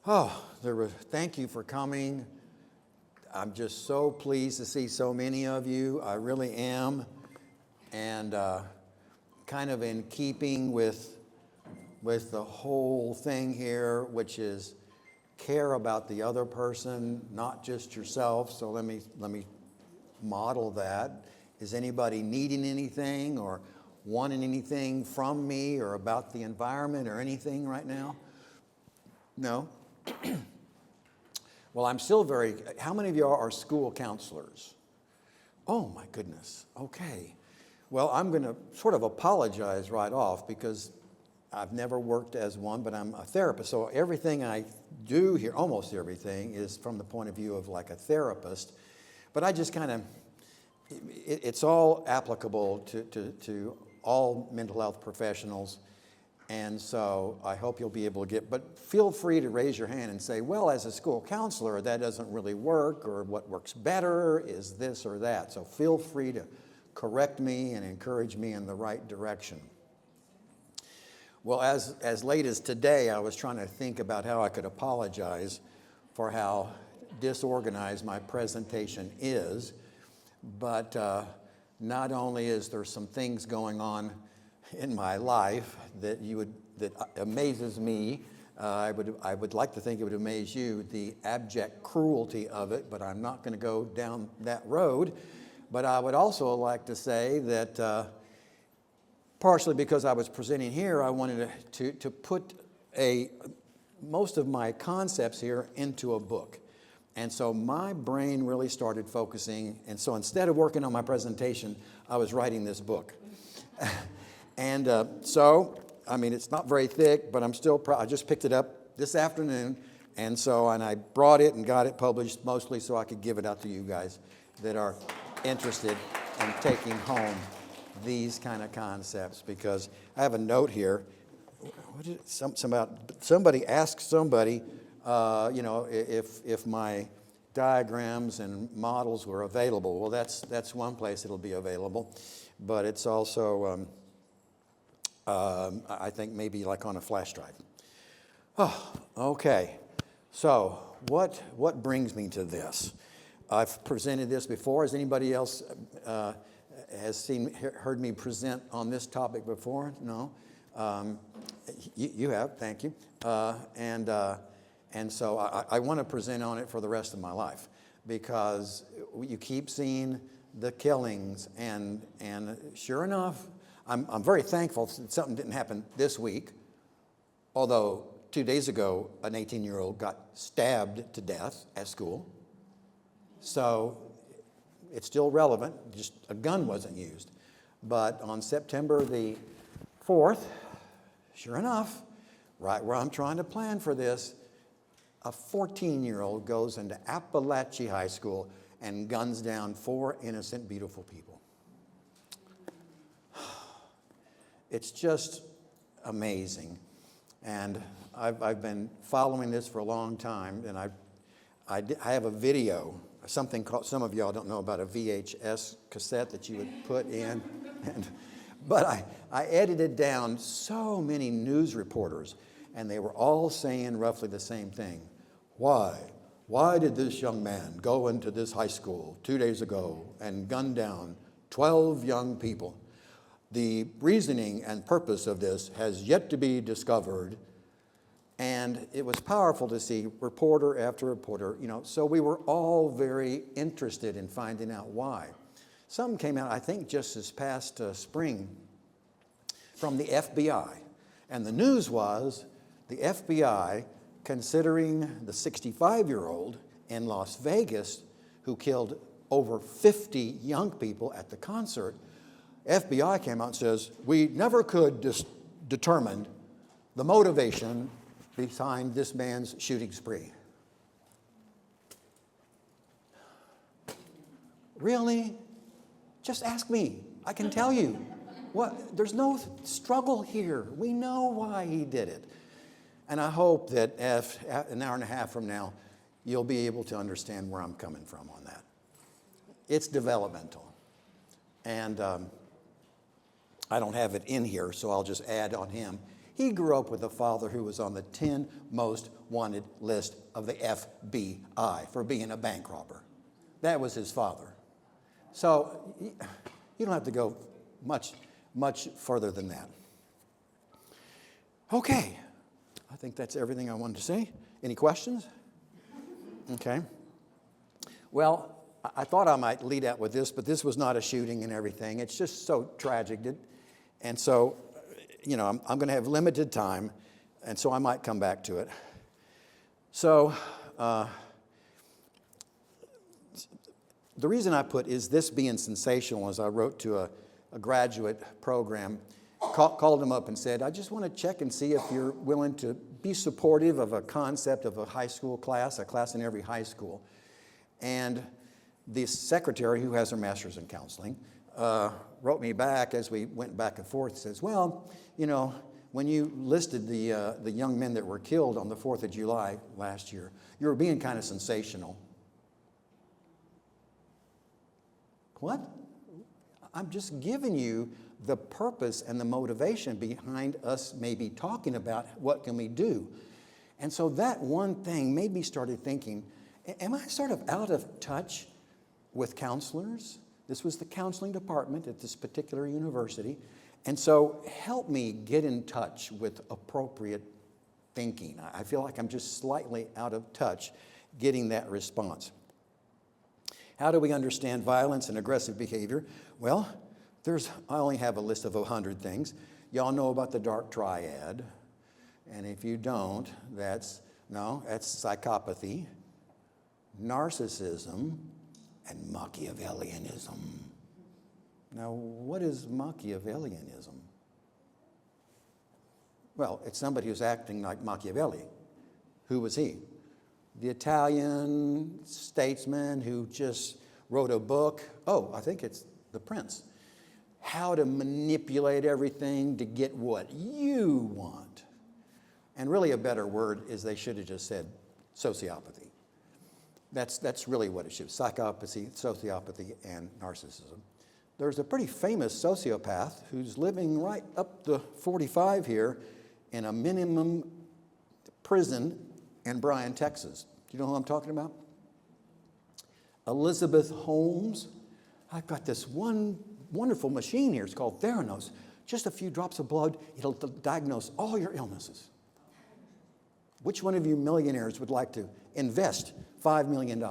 Thank you for coming. I'm just so pleased to see so many of you. I really am. And kind of in keeping with the whole thing here, which is care about the other person, not just yourself. So let me model that. Is anybody needing anything or wanting anything from me or about the environment or anything right now? No? Well, I'm still how many of you are school counselors? Oh my goodness, okay. Well, I'm going to sort of apologize right off because I've never worked as one, but I'm a therapist. So everything I do here, almost everything, is from the point of view of like a therapist. But I just kind of, it's all applicable to all mental health professionals. And so I hope you'll be able to but feel free to raise your hand and say, well, as a school counselor, that doesn't really work, or what works better is this or that. So feel free to correct me and encourage me in the right direction. Well, as late as today, I was trying to think about how I could apologize for how disorganized my presentation is. But not only is there some things going on in my life that amazes me. I would like to think it would amaze you, the abject cruelty of it, but I'm not going to go down that road. But I would also like to say that partially because I was presenting here, I wanted to put most of my concepts here into a book. And so my brain really started focusing, and so instead of working on my presentation, I was writing this book. And it's not very thick, but I'm still proud. I just picked it up this afternoon, and I brought it and got it published mostly so I could give it out to you guys that are interested in taking home these kind of concepts. Because I have a note here. Somebody asked somebody, if my diagrams and models were available. Well, that's one place it'll be available, but it's also I think maybe like on a flash drive. Oh, okay. So what brings me to this? I've presented this before. Has anybody else heard me present on this topic before? No. You have. Thank you. And so I want to present on it for the rest of my life because you keep seeing the killings, and sure enough, I'm very thankful that something didn't happen this week, although 2 days ago, an 18-year-old got stabbed to death at school. So it's still relevant, just a gun wasn't used. But on September the 4th, sure enough, right where I'm trying to plan for this, a 14-year-old goes into Appalachia High School and guns down 4 innocent, beautiful people. It's just amazing. And I've been following this for a long time, and I have a video, something called, some of y'all don't know about a VHS cassette that you would put in. But I edited down so many news reporters, and they were all saying roughly the same thing. Why? Why did this young man go into this high school 2 days ago and gun down 12 young people? The reasoning and purpose of this has yet to be discovered. And it was powerful to see reporter after reporter, so we were all very interested in finding out why. Some came out, I think, just this past spring from the FBI. And the news was the FBI considering the 65-year-old in Las Vegas who killed over 50 young people at the concert. FBI came out and says, we never could determine the motivation behind this man's shooting spree. Really? Just ask me. I can tell you. There's no struggle here. We know why he did it. And I hope that an hour and a half from now, you'll be able to understand where I'm coming from on that. It's developmental. And I don't have it in here, so I'll just add on him. He grew up with a father who was on the 10 most wanted list of the FBI for being a bank robber. That was his father. So you don't have to go much further than that. Okay, I think that's everything I wanted to say. Any questions? Okay. Well, I thought I might lead out with this, but this was not a shooting and everything. It's just so tragic. And so, I'm going to have limited time, and so I might come back to it. So, the reason I put is this being sensational is I wrote to a graduate program, called them up and said, I just want to check and see if you're willing to be supportive of a concept of a high school class, a class in every high school. And the secretary, who has her master's in counseling, wrote me back as we went back and forth, says, well, when you listed the young men that were killed on the 4th of July last year, you were being kind of sensational. What? I'm just giving you the purpose and the motivation behind us maybe talking about what can we do. And so that one thing made me started thinking, am I sort of out of touch with counselors? This was the counseling department at this particular university. And so help me get in touch with appropriate thinking. I feel like I'm just slightly out of touch getting that response. How do we understand violence and aggressive behavior? Well, I only have a list of 100 things. Y'all know about the dark triad. And if you don't, that's psychopathy, narcissism, and Machiavellianism. Now, what is Machiavellianism? Well, it's somebody who's acting like Machiavelli. Who was he? The Italian statesman who just wrote a book. I think it's The Prince. How to manipulate everything to get what you want. And really a better word is they should have just said sociopathy. That's really what it should be. Psychopathy, sociopathy, and narcissism. There's a pretty famous sociopath who's living right up to 45 here in a minimum prison in Bryan, Texas. Do you know who I'm talking about? Elizabeth Holmes. I've got this one wonderful machine here. It's called Theranos. Just a few drops of blood, it'll diagnose all your illnesses. Which one of you millionaires would like to invest $5 million?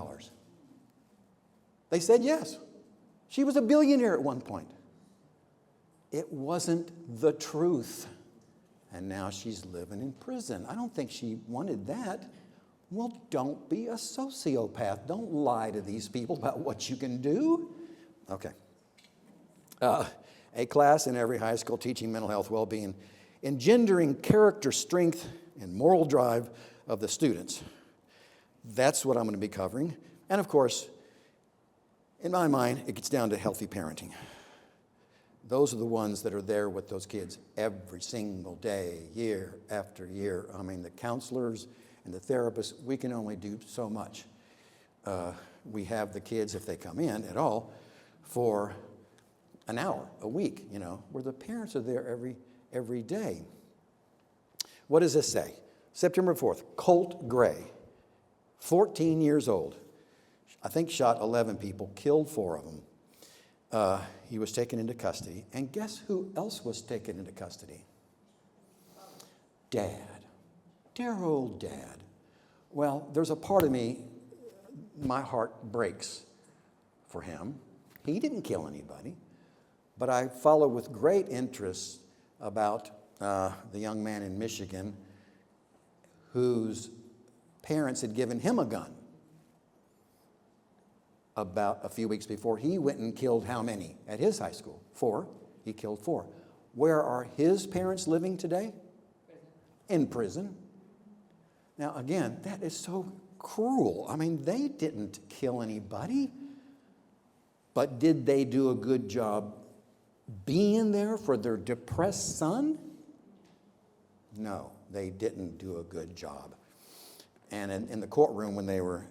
They said yes. She was a billionaire at one point. It wasn't the truth. And now she's living in prison. I don't think she wanted that. Well, don't be a sociopath. Don't lie to these people about what you can do. Okay. A class in every high school teaching mental health well-being, engendering character strength and moral drive of the students. That's what I'm going to be covering. And of course, in my mind, it gets down to healthy parenting. Those are the ones that are there with those kids every single day, year after year. I mean, the counselors and the therapists, we can only do so much. We have the kids, if they come in at all, for an hour a week, where the parents are there every day. What does this say? September 4th, Colt Gray, 14 years old, I think shot 11 people, killed 4 of them. He was taken into custody. And guess who else was taken into custody? Dad. Dear old Dad. Well, there's a part of me, my heart breaks for him. He didn't kill anybody. But I follow with great interest about the young man in Michigan whose parents had given him a gun. About a few weeks before, he went and killed how many at his high school? 4. He killed 4. Where are his parents living today? In prison. Now, again, that is so cruel. I mean, they didn't kill anybody, but did they do a good job being there for their depressed son? No, they didn't do a good job. And in the courtroom, when they were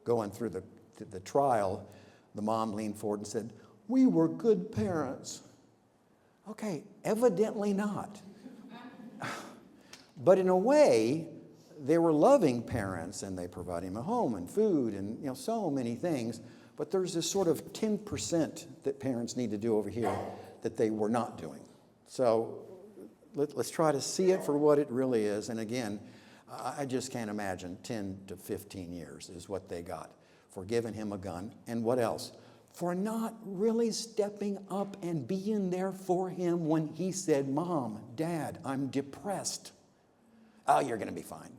going through the trial, the mom leaned forward and said, "We were good parents." Okay, evidently not. But in a way, they were loving parents, and they provide him a home and food and so many things. But there's this sort of 10% that parents need to do over here that they were not doing. So let's try to see it for what it really is. And again, I just can't imagine 10 to 15 years is what they got for giving him a gun. And what else? For not really stepping up and being there for him when he said, Mom, Dad, I'm depressed. Oh, you're going to be fine.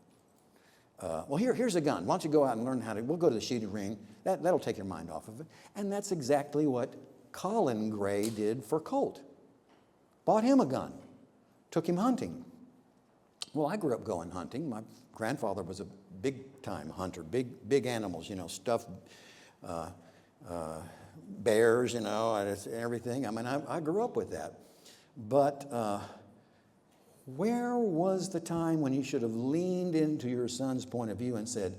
Well, here's a gun. Why don't you go out and learn how to, we'll go to the shooting ring. That'll take your mind off of it. And that's exactly what Colin Gray did for Colt. Bought him a gun. Took him hunting. Well, I grew up going hunting. My grandfather was a big-time hunter, big animals, stuffed bears, everything. I mean, I grew up with that. But where was the time when you should have leaned into your son's point of view and said,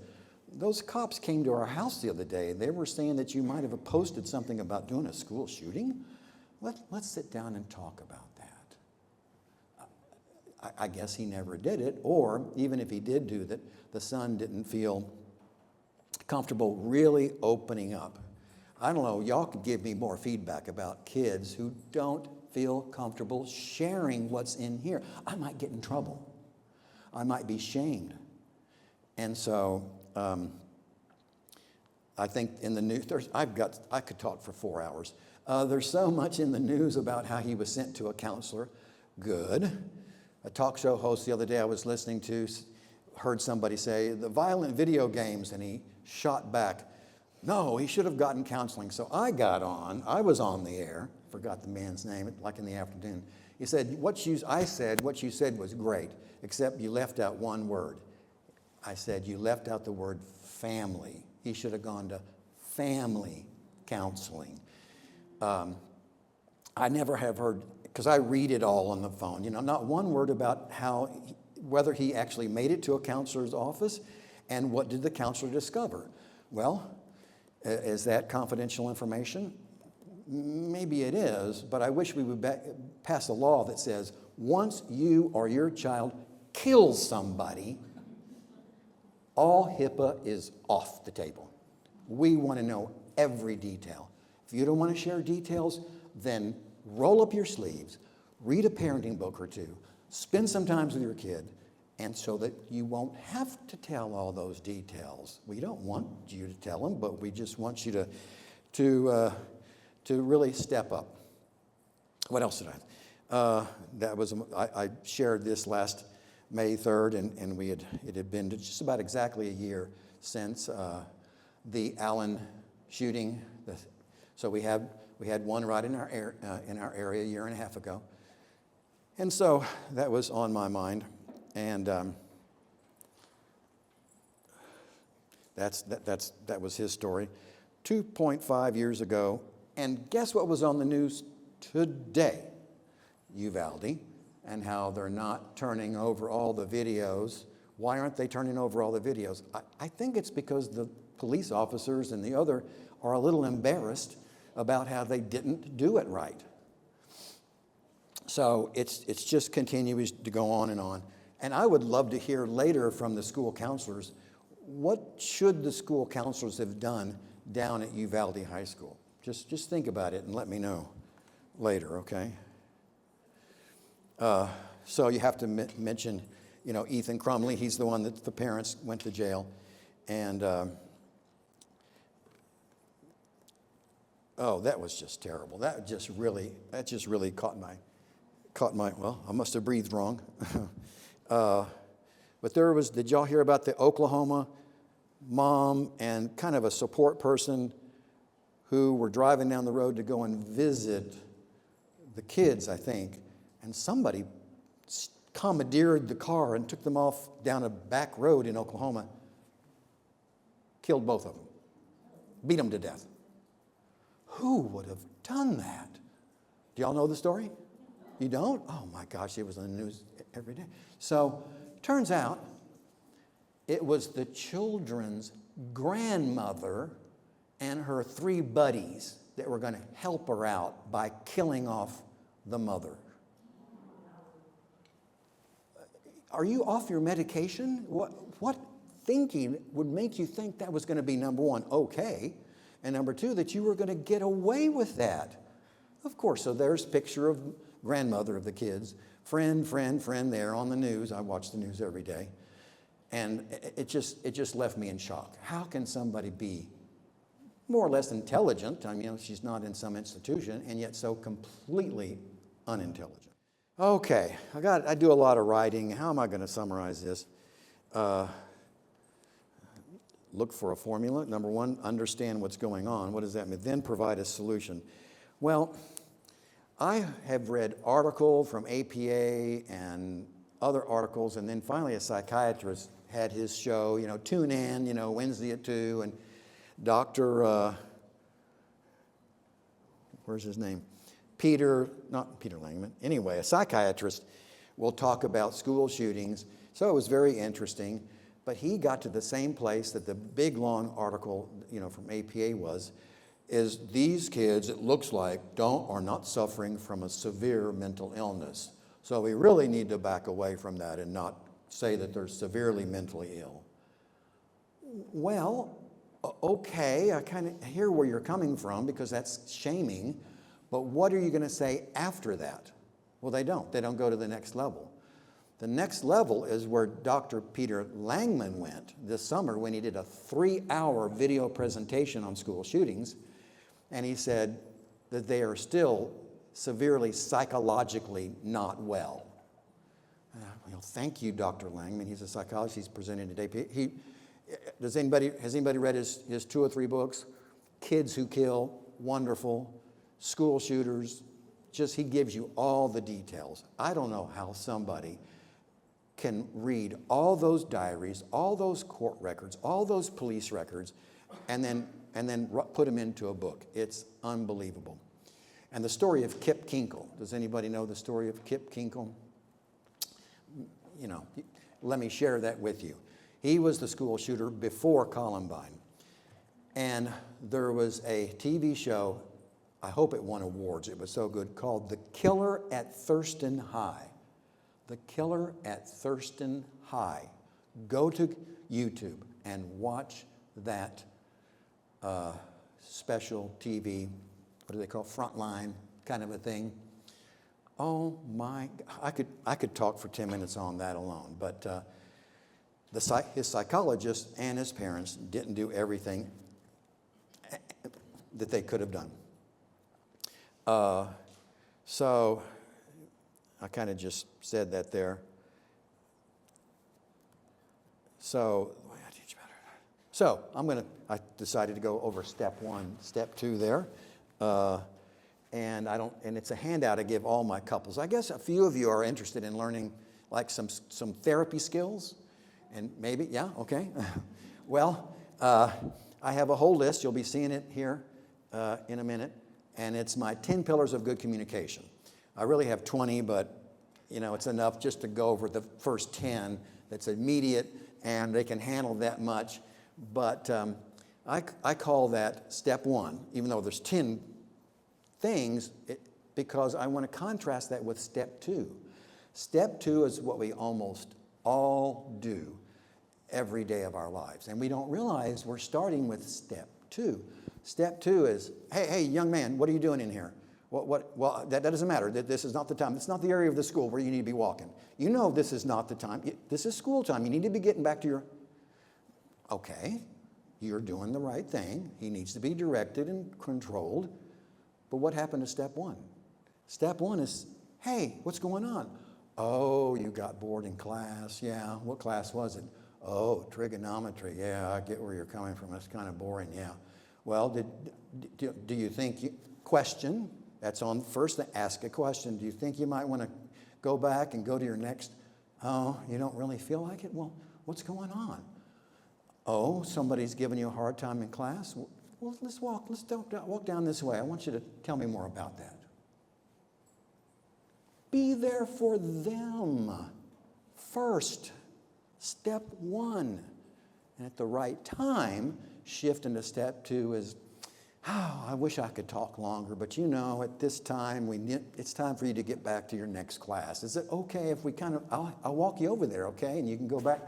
those cops came to our house the other day. They were saying that you might have posted something about doing a school shooting. Let's sit down and talk about that. I guess he never did it, or even if he did do that, the son didn't feel comfortable really opening up. I don't know, y'all could give me more feedback about kids who don't feel comfortable sharing what's in here. I might get in trouble. I might be shamed. And so I think in the news, I could talk for 4 hours. There's so much in the news about how he was sent to a counselor. Good. A talk show host the other day I was listening to heard somebody say, the violent video games, and he shot back, no, he should have gotten counseling. So I was on the air, forgot the man's name, like in the afternoon. He said, what you said was great, except you left out one word. I said, you left out the word family. He should have gone to family counseling. I never have heard, because I read it all on the phone, not one word about whether he actually made it to a counselor's office, and what did the counselor discover? Well, is that confidential information? Maybe it is, but I wish we would pass a law that says once you or your child kills somebody, all HIPAA is off the table. We want to know every detail. If you don't want to share details, then roll up your sleeves, read a parenting book or two, spend some time with your kid, and so that you won't have to tell all those details. We don't want you to tell them, but we just want you to really step up. What else did I shared this last May 3rd, and it had been just about exactly a year since the Allen shooting. So we had one right in our area a year and a half ago, and so that was on my mind, and that was his story. 2.5 years ago, and guess what was on the news today? Uvalde, and how they're not turning over all the videos. Why aren't they turning over all the videos? I think it's because the police officers and the other are a little embarrassed about how they didn't do it right. So it's just continues to go on. And I would love to hear later from the school counselors, what should the school counselors have done down at Uvalde High School? Just think about it and let me know later, okay? So you have to mention, Ethan Crumley. He's the one that the parents went to jail. And, that was just terrible. That just really caught my, well, I must have breathed wrong. But did y'all hear about the Oklahoma mom and kind of a support person who were driving down the road to go and visit the kids, I think, and somebody commandeered the car and took them off down a back road in Oklahoma, killed both of them, beat them to death. Who would have done that? Do y'all know the story? You don't? Oh my gosh, it was on the news every day. So, turns out it was the children's grandmother and her 3 buddies that were going to help her out by killing off the mother. are you off your medication? What thinking would make you think that was going to be, number one, okay, and number two, that you were going to get away with that? Of course, so there's a picture of grandmother of the kids, friend there on the news. I watch the news every day. And it just left me in shock. How can somebody be more or less intelligent? I mean, she's not in some institution, and yet so completely unintelligent. Okay, I do a lot of writing. How am I going to summarize this? Look for a formula. Number one, understand what's going on. What does that mean? Then provide a solution. Well, I have read article from APA and other articles, and then finally a psychiatrist had his show, tune in, Wednesday at 2, and Dr. Where's his name? Not Peter Langman. Anyway, a psychiatrist will talk about school shootings. So it was very interesting, but he got to the same place that the big, long article, from APA is these kids, it looks like, are not suffering from a severe mental illness. So we really need to back away from that and not say that they're severely mentally ill. Well, okay, I kind of hear where you're coming from because that's shaming, but what are you going to say after that? Well, they don't. They don't go to the next level. The next level is where Dr. Peter Langman went this summer when he did a 3-hour video presentation on school shootings, and he said that they are still severely psychologically not well. Well, thank you, Dr. Langman. He's a psychologist. He's presenting today. Has anybody read his 2 or 3 books? Kids Who Kill, wonderful. School shooters, he gives you all the details. I don't know how somebody can read all those diaries, all those court records, all those police records, and then put them into a book. It's unbelievable. And the story of Kip Kinkle. Does anybody know the story of Kip Kinkle? Let me share that with you. He was the school shooter before Columbine. And there was a TV show, I hope it won awards, it was so good, called The Killer at Thurston High. The Killer at Thurston High. Go to YouTube and watch that special TV, what do they call, Frontline kind of a thing. Oh my, I could talk for 10 minutes on that alone, but his psychologist and his parents didn't do everything that they could have done. So I kind of just said that there. So I decided to go over step 1, step 2 there. And it's a handout I give all my couples. I guess a few of you are interested in learning like some therapy skills. And maybe, yeah, okay. Well, I have a whole list. You'll be seeing it here in a minute. And it's my 10 pillars of good communication. I really have 20, but it's enough just to go over the first 10 that's immediate and they can handle that much. But I call that step 1, even though there's 10 things, because I want to contrast that with step 2. Step 2 is what we almost all do every day of our lives. And we don't realize we're starting with step 2. Step 2 is, hey, young man, what are you doing in here? Well, that doesn't matter. This is not the time. It's not the area of the school where you need to be walking. This is not the time. This is school time. You need to be getting back to your... Okay, you're doing the right thing. He needs to be directed and controlled. But what happened to step 1? Step 1 is, hey, what's going on? Oh, you got bored in class. Yeah, what class was it? Oh, trigonometry. Yeah, I get where you're coming from. It's kind of boring, yeah. Well, do you think question, that's on first, ask a question. Do you think you might want to go back and go to your next, oh, you don't really feel like it? Well, what's going on? Oh, somebody's giving you a hard time in class? Well, let's walk down this way. I want you to tell me more about that. Be there for them first. Step 1. And at the right time, shift into step 2 is, Oh, I wish I could talk longer, but you know, at this time, it's time for you to get back to your next class. Is it okay if we I'll walk you over there, okay? And you can go back.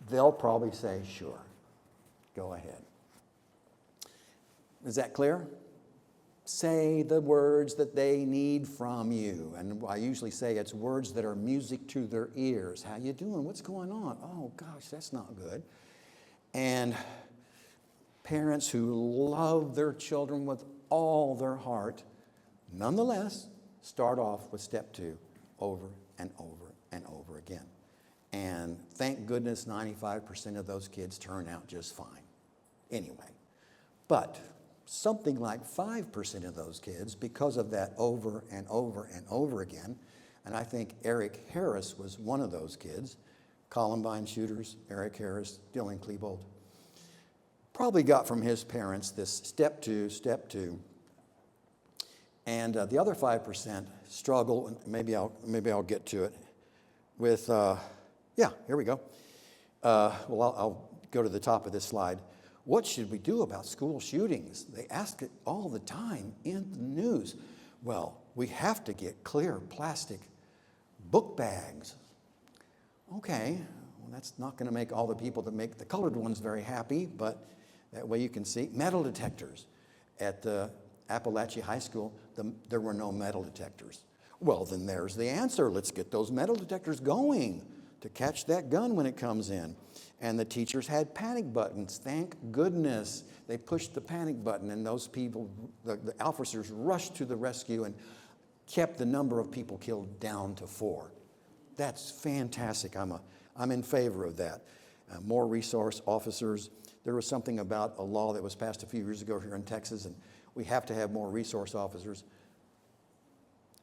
They'll probably say, sure, go ahead. Is that clear? Say the words that they need from you. And I usually say it's words that are music to their ears. How you doing? What's going on? Oh, gosh, that's not good. And parents who love their children with all their heart, nonetheless, start off with step 2 over and over and over again. And thank goodness 95% of those kids turn out just fine. Anyway, but something like 5% of those kids, because of that over and over and over again, and I think Eric Harris was one of those kids, Columbine shooters, Eric Harris, Dylan Klebold, probably got from his parents this step 2, and the other 5% struggle, and maybe I'll get to it, with, here we go. I'll go to the top of this slide. What should we do about school shootings? They ask it all the time in the news. Well, we have to get clear plastic book bags. Okay, well, that's not going to make all the people that make the colored ones very happy, but that way you can see. Metal detectors. At the Appalachia High School, there were no metal detectors. Well, then there's the answer. Let's get those metal detectors going to catch that gun when it comes in. And the teachers had panic buttons. Thank goodness they pushed the panic button, and those people, the officers rushed to the rescue and kept the number of people killed down to 4. That's fantastic. I'm in favor of that. More resource officers. There was something about a law that was passed a few years ago here in Texas, and we have to have more resource officers.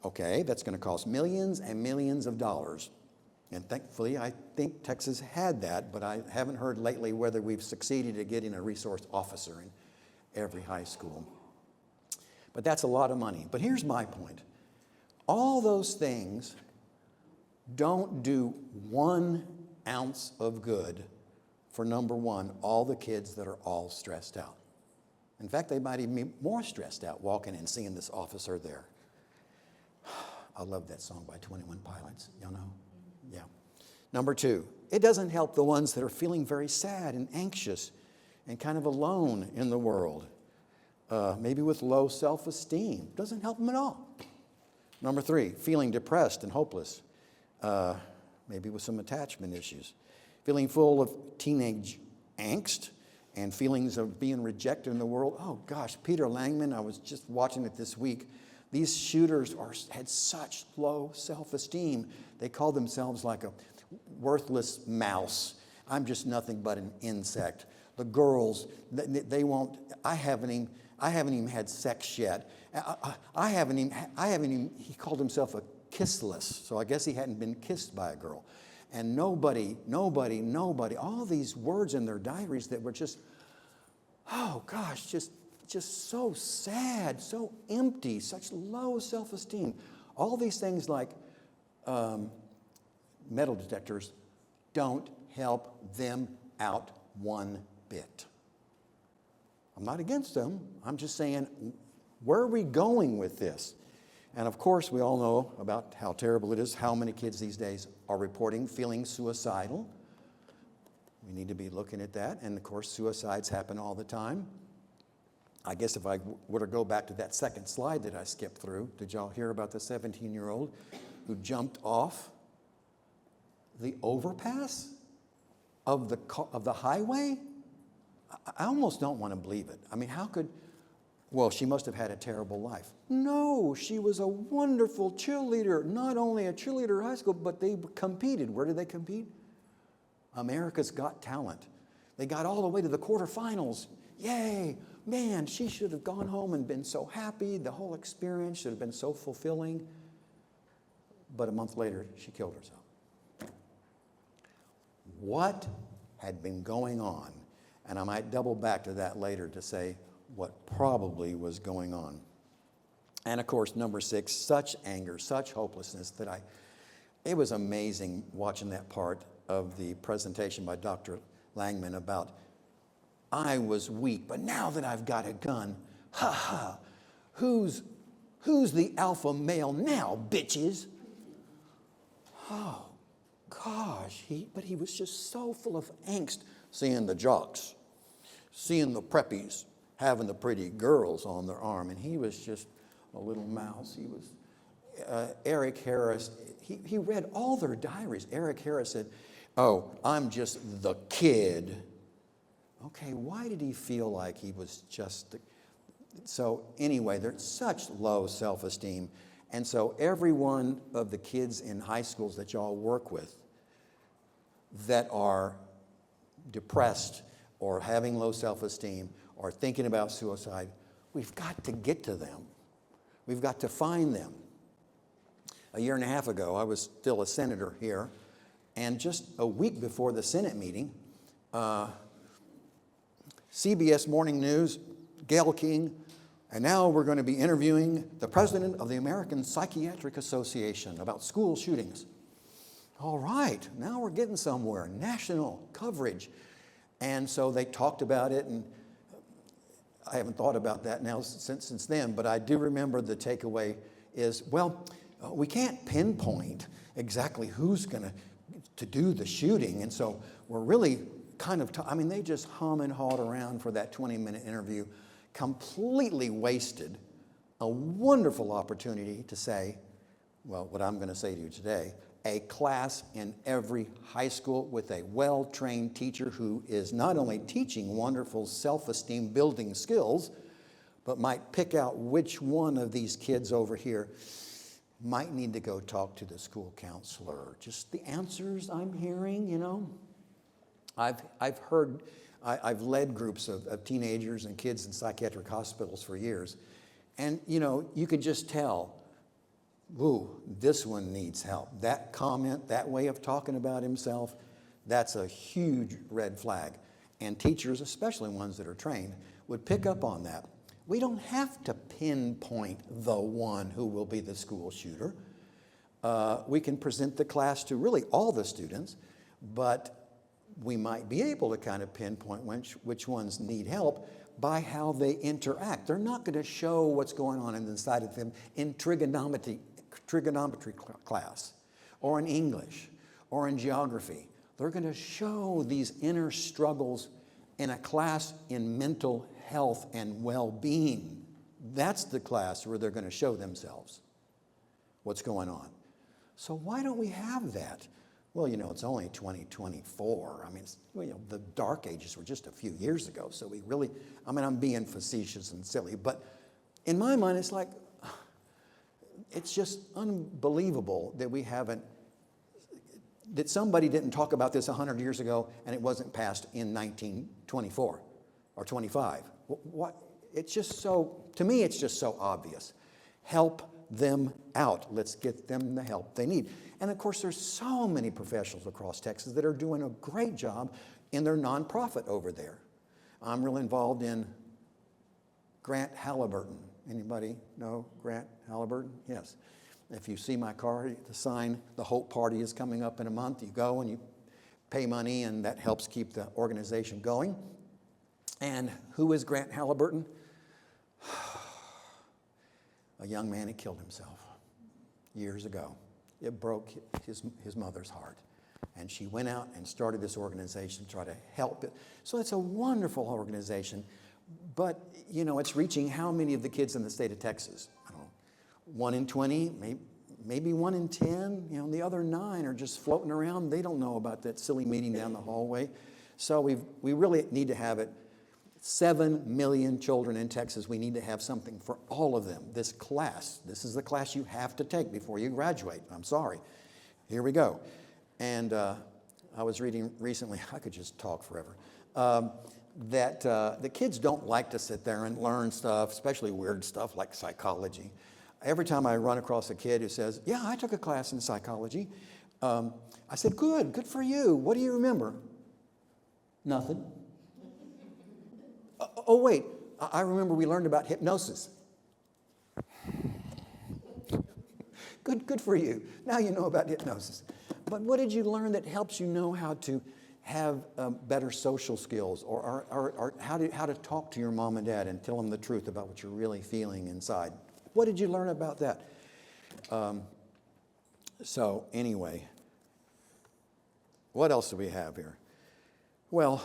Okay, that's going to cost millions and millions of dollars. And thankfully, I think Texas had that, but I haven't heard lately whether we've succeeded at getting a resource officer in every high school. But that's a lot of money. But here's my point. All those things don't do 1 ounce of good for, number one, all the kids that are all stressed out. In fact, they might even be more stressed out walking and seeing this officer there. I love that song by 21 Pilots, y'all know? Yeah. Number 2, it doesn't help the ones that are feeling very sad and anxious and kind of alone in the world, maybe with low self-esteem. Doesn't help them at all. Number 3, feeling depressed and hopeless, maybe with some attachment issues. Feeling full of teenage angst and feelings of being rejected in the world. Oh gosh, Peter Langman, I was just watching it this week. These shooters had such low self-esteem. They call themselves like a worthless mouse. I'm just nothing but an insect. The girls, they won't. I haven't even had sex yet. I haven't even. He called himself a kissless. So I guess he hadn't been kissed by a girl. And nobody. All these words in their diaries that were just, oh gosh, just so sad, so empty, such low self-esteem. All these things like metal detectors don't help them out one bit. I'm not against them. I'm just saying, where are we going with this? And of course, we all know about how terrible it is, how many kids these days are reporting feeling suicidal. We need to be looking at that. And of course, suicides happen all the time. I guess if I were to go back to that second slide that I skipped through, did y'all hear about the 17-year-old who jumped off the overpass of the highway? I almost don't want to believe it. I mean, how could, well, she must have had a terrible life. No, she was a wonderful cheerleader, not only a cheerleader at high school, but they competed. Where did they compete? America's Got Talent. They got all the way to the quarterfinals. Yay! Man, she should have gone home and been so happy. The whole experience should have been so fulfilling. But a month later, she killed herself. What had been going on? And I might double back to that later to say what probably was going on. And of course, number 6, such anger, such hopelessness that it was amazing watching that part of the presentation by Dr. Langman about, I was weak, but now that I've got a gun, Ha ha, who's the alpha male now, bitches? Oh, gosh, but he was just so full of angst, seeing the jocks, seeing the preppies, having the pretty girls on their arm, and he was just a little mouse. He was, Eric Harris, he read all their diaries. Eric Harris said, oh, I'm just the kid. Okay, why did he feel like he was just so anyway, there's such low self-esteem. And so every one of the kids in high schools that y'all work with that are depressed or having low self-esteem or thinking about suicide, we've got to get to them. We've got to find them. A year and a half ago, I was still a senator here, and just a week before the Senate meeting, CBS Morning News, Gayle King, and now we're going to be interviewing the president of the American Psychiatric Association about school shootings. All right, now we're getting somewhere, national coverage. And so they talked about it, and I haven't thought about that now since then, but I do remember the takeaway is, well, we can't pinpoint exactly who's going to do the shooting, and so we're really kind of, they just hum and hawed around for that 20-minute interview, completely wasted a wonderful opportunity to say, well, what I'm going to say to you today, a class in every high school with a well-trained teacher who is not only teaching wonderful self-esteem building skills, but might pick out which one of these kids over here might need to go talk to the school counselor. Just the answers I'm hearing, I've heard, I've led groups of teenagers and kids in psychiatric hospitals for years. And, you could just tell, ooh, this one needs help. That comment, that way of talking about himself, that's a huge red flag. And teachers, especially ones that are trained, would pick up on that. We don't have to pinpoint the one who will be the school shooter. We can present the class to really all the students, but we might be able to kind of pinpoint which ones need help by how they interact. They're not going to show what's going on inside of them in trigonometry class, or in English, or in geography. They're going to show these inner struggles in a class in mental health and well-being. That's the class where they're going to show themselves what's going on. So why don't we have that? Well, it's only 2024. The dark ages were just a few years ago. So we really, I'm being facetious and silly, but in my mind, it's like, it's just unbelievable that that somebody didn't talk about this 100 years ago and it wasn't passed in 1924 or 25. What? It's just so, to me, it's just so obvious. Help them out. Let's get them the help they need. And of course, there's so many professionals across Texas that are doing a great job in their nonprofit over there. I'm really involved in Grant Halliburton. Anybody know Grant Halliburton? Yes. If you see my car, the sign, the Hope Party is coming up in a month. You go and you pay money, and that helps keep the organization going. And who is Grant Halliburton? A young man who killed himself years ago. It broke his mother's heart. And she went out and started this organization to try to help it. So it's a wonderful organization. But, it's reaching how many of the kids in the state of Texas? I don't know, 1 in 20, maybe 1 in 10. The other 9 are just floating around. They don't know about that silly meeting down the hallway. So we really need to have it. 7 million children in Texas. We need to have something for all of them. This class, this is the class you have to take before you graduate. I'm sorry. Here we go. And I was reading recently, I could just talk forever, that the kids don't like to sit there and learn stuff, especially weird stuff like psychology. Every time I run across a kid who says, yeah, I took a class in psychology, I said, good for you. What do you remember? Nothing. Oh, wait, I remember we learned about hypnosis. Good for you. Now you know about hypnosis. But what did you learn that helps you know how to have better social skills, or how to talk to your mom and dad and tell them the truth about what you're really feeling inside. What did you learn about that? So anyway, what else do we have here? Well,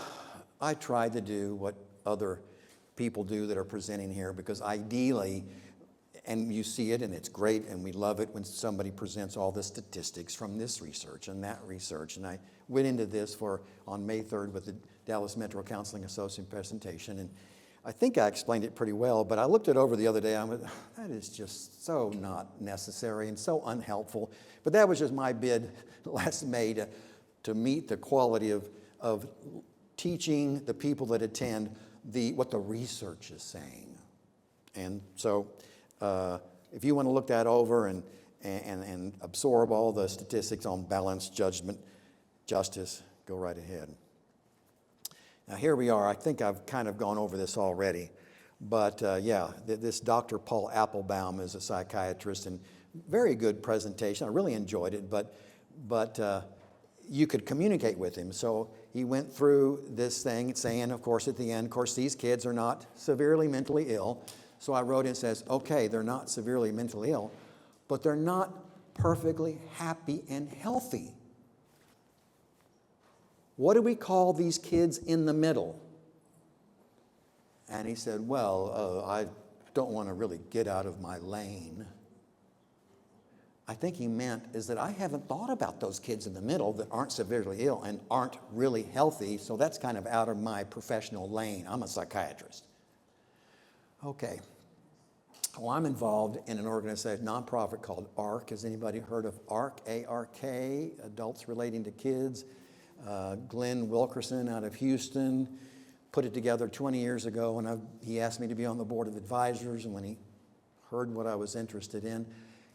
I tried to do what other people do that are presenting here, because ideally, and you see it and it's great and we love it when somebody presents all the statistics from this research and that research. And I went into this on May 3rd with the Dallas Metro Counseling Association presentation, and I think I explained it pretty well, but I looked it over the other day. I went, that is just so not necessary and so unhelpful. But that was just my bid last May to meet the quality of teaching the people that attend what the research is saying. And so if you want to look that over and absorb all the statistics on balance, judgment, justice, go right ahead. Now here we are. I think I've kind of gone over this already. But this Dr. Paul Applebaum is a psychiatrist, and very good presentation. I really enjoyed it, but you could communicate with him. So he went through this thing saying, of course, at the end, of course, these kids are not severely mentally ill. So I wrote and says, okay, they're not severely mentally ill, but they're not perfectly happy and healthy. What do we call these kids in the middle? And he said, well, I don't want to really get out of my lane. I think he meant is that I haven't thought about those kids in the middle that aren't severely ill and aren't really healthy, so that's kind of out of my professional lane. I'm a psychiatrist. Okay. Well, I'm involved in an organization, nonprofit called ARC. Has anybody heard of ARC? A-R-K, Adults Relating to Kids. Glenn Wilkerson out of Houston put it together 20 years ago, and he asked me to be on the board of advisors, and when he heard what I was interested in,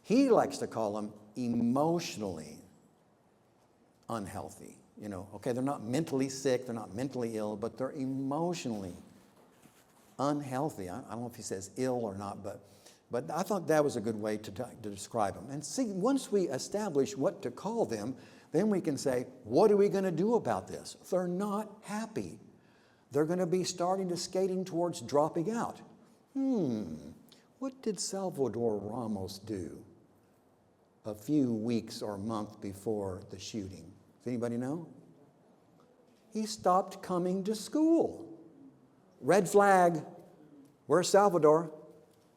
he likes to call them emotionally unhealthy. You know, okay, they're not mentally sick, they're not mentally ill, but they're emotionally unhealthy. I don't know if he says ill or not, but I thought that was a good way to describe them. And see, once we establish what to call them, then we can say, what are we going to do about this? They're not happy. They're going to be starting to skating towards dropping out. What did Salvador Ramos do a few weeks or month before the shooting? Does anybody know? He stopped coming to school. Red flag. Where's Salvador?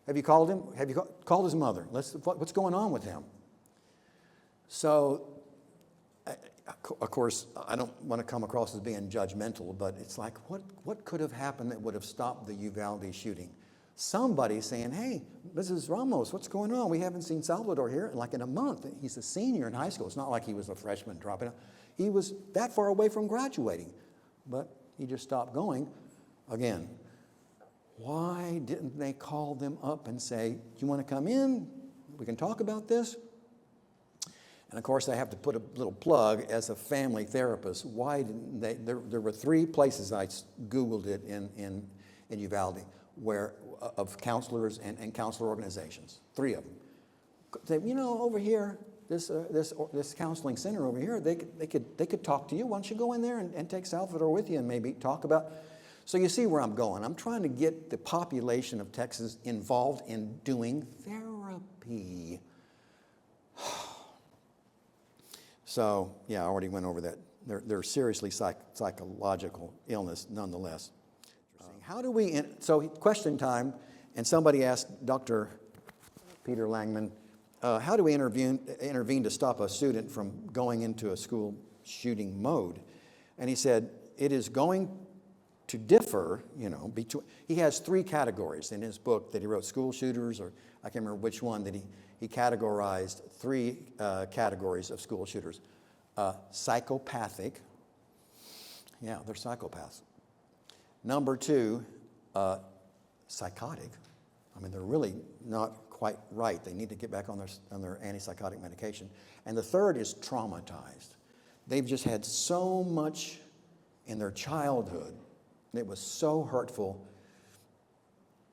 Have you called him? Have you called his mother? What's going on with him? So, of course, I don't want to come across as being judgmental, but it's like, what could have happened that would have stopped the Uvalde shooting? Somebody saying, hey, Mrs. Ramos, what's going on? We haven't seen Salvador here in a month. He's a senior in high school. It's not like he was a freshman dropping out. He was that far away from graduating, but he just stopped going. Again, why didn't they call them up and say, do you want to come in? We can talk about this. And of course, I have to put a little plug as a family therapist. Why didn't they? There were 3 places I Googled it in Uvalde of counselors and counselor organizations. 3 of them. They, over here, this counseling center over here, they could talk to you. Why don't you go in there and take Salvador with you and maybe talk about. So you see where I'm going. I'm trying to get the population of Texas involved in doing therapy. So, yeah, I already went over that. They're seriously psychological illness nonetheless. How do we, so question time, and somebody asked Dr. Peter Langman, how do we intervene to stop a student from going into a school shooting mode? And he said, it is going to differ, between, he has 3 categories in his book that he wrote, School Shooters, or I can't remember which one, that he categorized 3 categories of school shooters. Psychopathic. Yeah, they're psychopaths. Number 2, psychotic. I mean, they're really not quite right. They need to get back on their antipsychotic medication. And the 3rd is traumatized. They've just had so much in their childhood. It was so hurtful.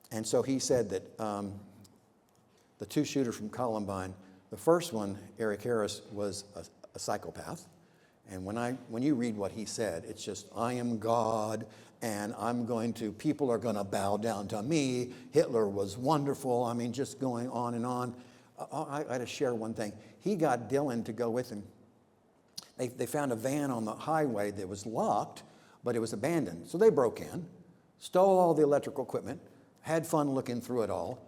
And so he said that the 2 shooters from Columbine, the first one, Eric Harris, was a psychopath. And when you read what he said, it's just, I am God, and people are going to bow down to me. Hitler was wonderful. I mean, just going on and on. I got to share one thing. He got Dylan to go with him. They found a van on the highway that was locked, but it was abandoned. So they broke in, stole all the electrical equipment, had fun looking through it all,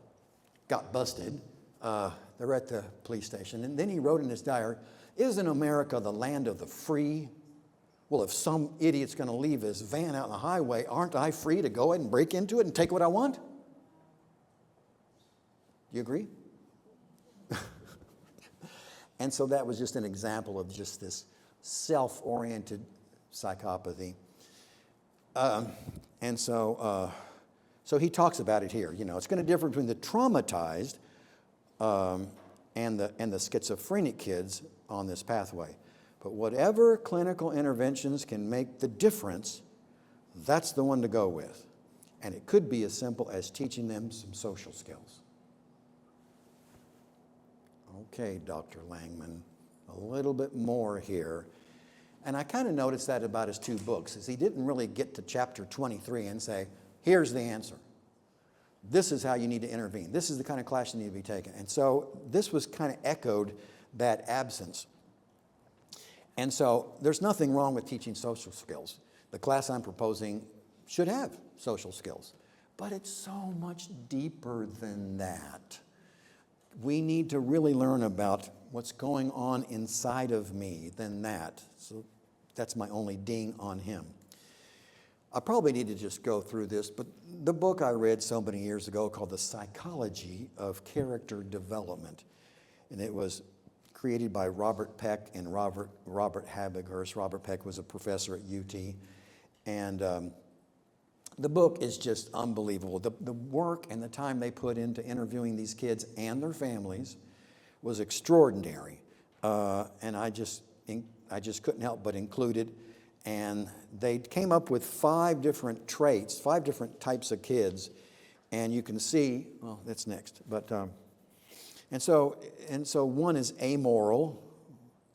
got busted. They're at the police station. And then he wrote in his diary, isn't America the land of the free? Well, if some idiot's going to leave his van out on the highway, aren't I free to go ahead and break into it and take what I want? Do you agree? And so that was just an example of just this self-oriented psychopathy. So he talks about it here. You know, it's going to differ between the traumatized and the schizophrenic kids on this pathway. But whatever clinical interventions can make the difference, that's the one to go with. And it could be as simple as teaching them some social skills. Okay, Dr. Langman, a little bit more here. And I kind of noticed that about his two books, is he didn't really get to chapter 23 and say, here's the answer. This is how you need to intervene. This is the kind of class you need to be taking. And so this was kind of echoed that absence. And so there's nothing wrong with teaching social skills. The class I'm proposing should have social skills. But it's so much deeper than that. We need to really learn about what's going on inside of me than that. So that's my only ding on him. I probably need to just go through this, but the book I read so many years ago called The Psychology of Character Development, and it was created by Robert Peck and Robert Habighurst. Robert Peck was a professor at UT, and the book is just unbelievable. The work and the time they put into interviewing these kids and their families was extraordinary, and I just couldn't help but include it. And they came up with 5 different traits, 5 different types of kids, and you can see. Well, that's next, but and so one is amoral.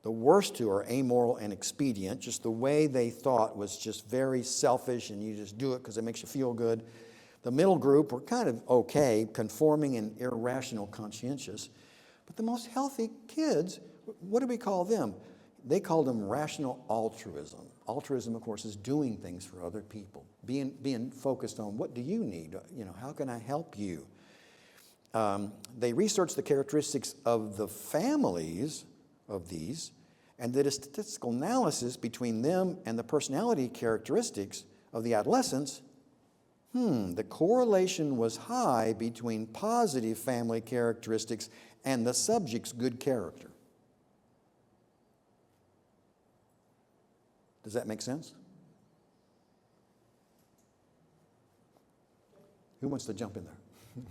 The worst 2 are amoral and expedient. Just the way they thought was just very selfish, and you just do it because it makes you feel good. The middle group were kind of okay, conforming and irrational, conscientious. But the most healthy kids, what do we call them? They called them rational altruism. Altruism, of course, is doing things for other people, being focused on what do you need? You know, how can I help you? They researched the characteristics of the families of these and did a statistical analysis between them and the personality characteristics of the adolescents. The correlation was high between positive family characteristics and the subject's good character. Does that make sense? Who wants to jump in there?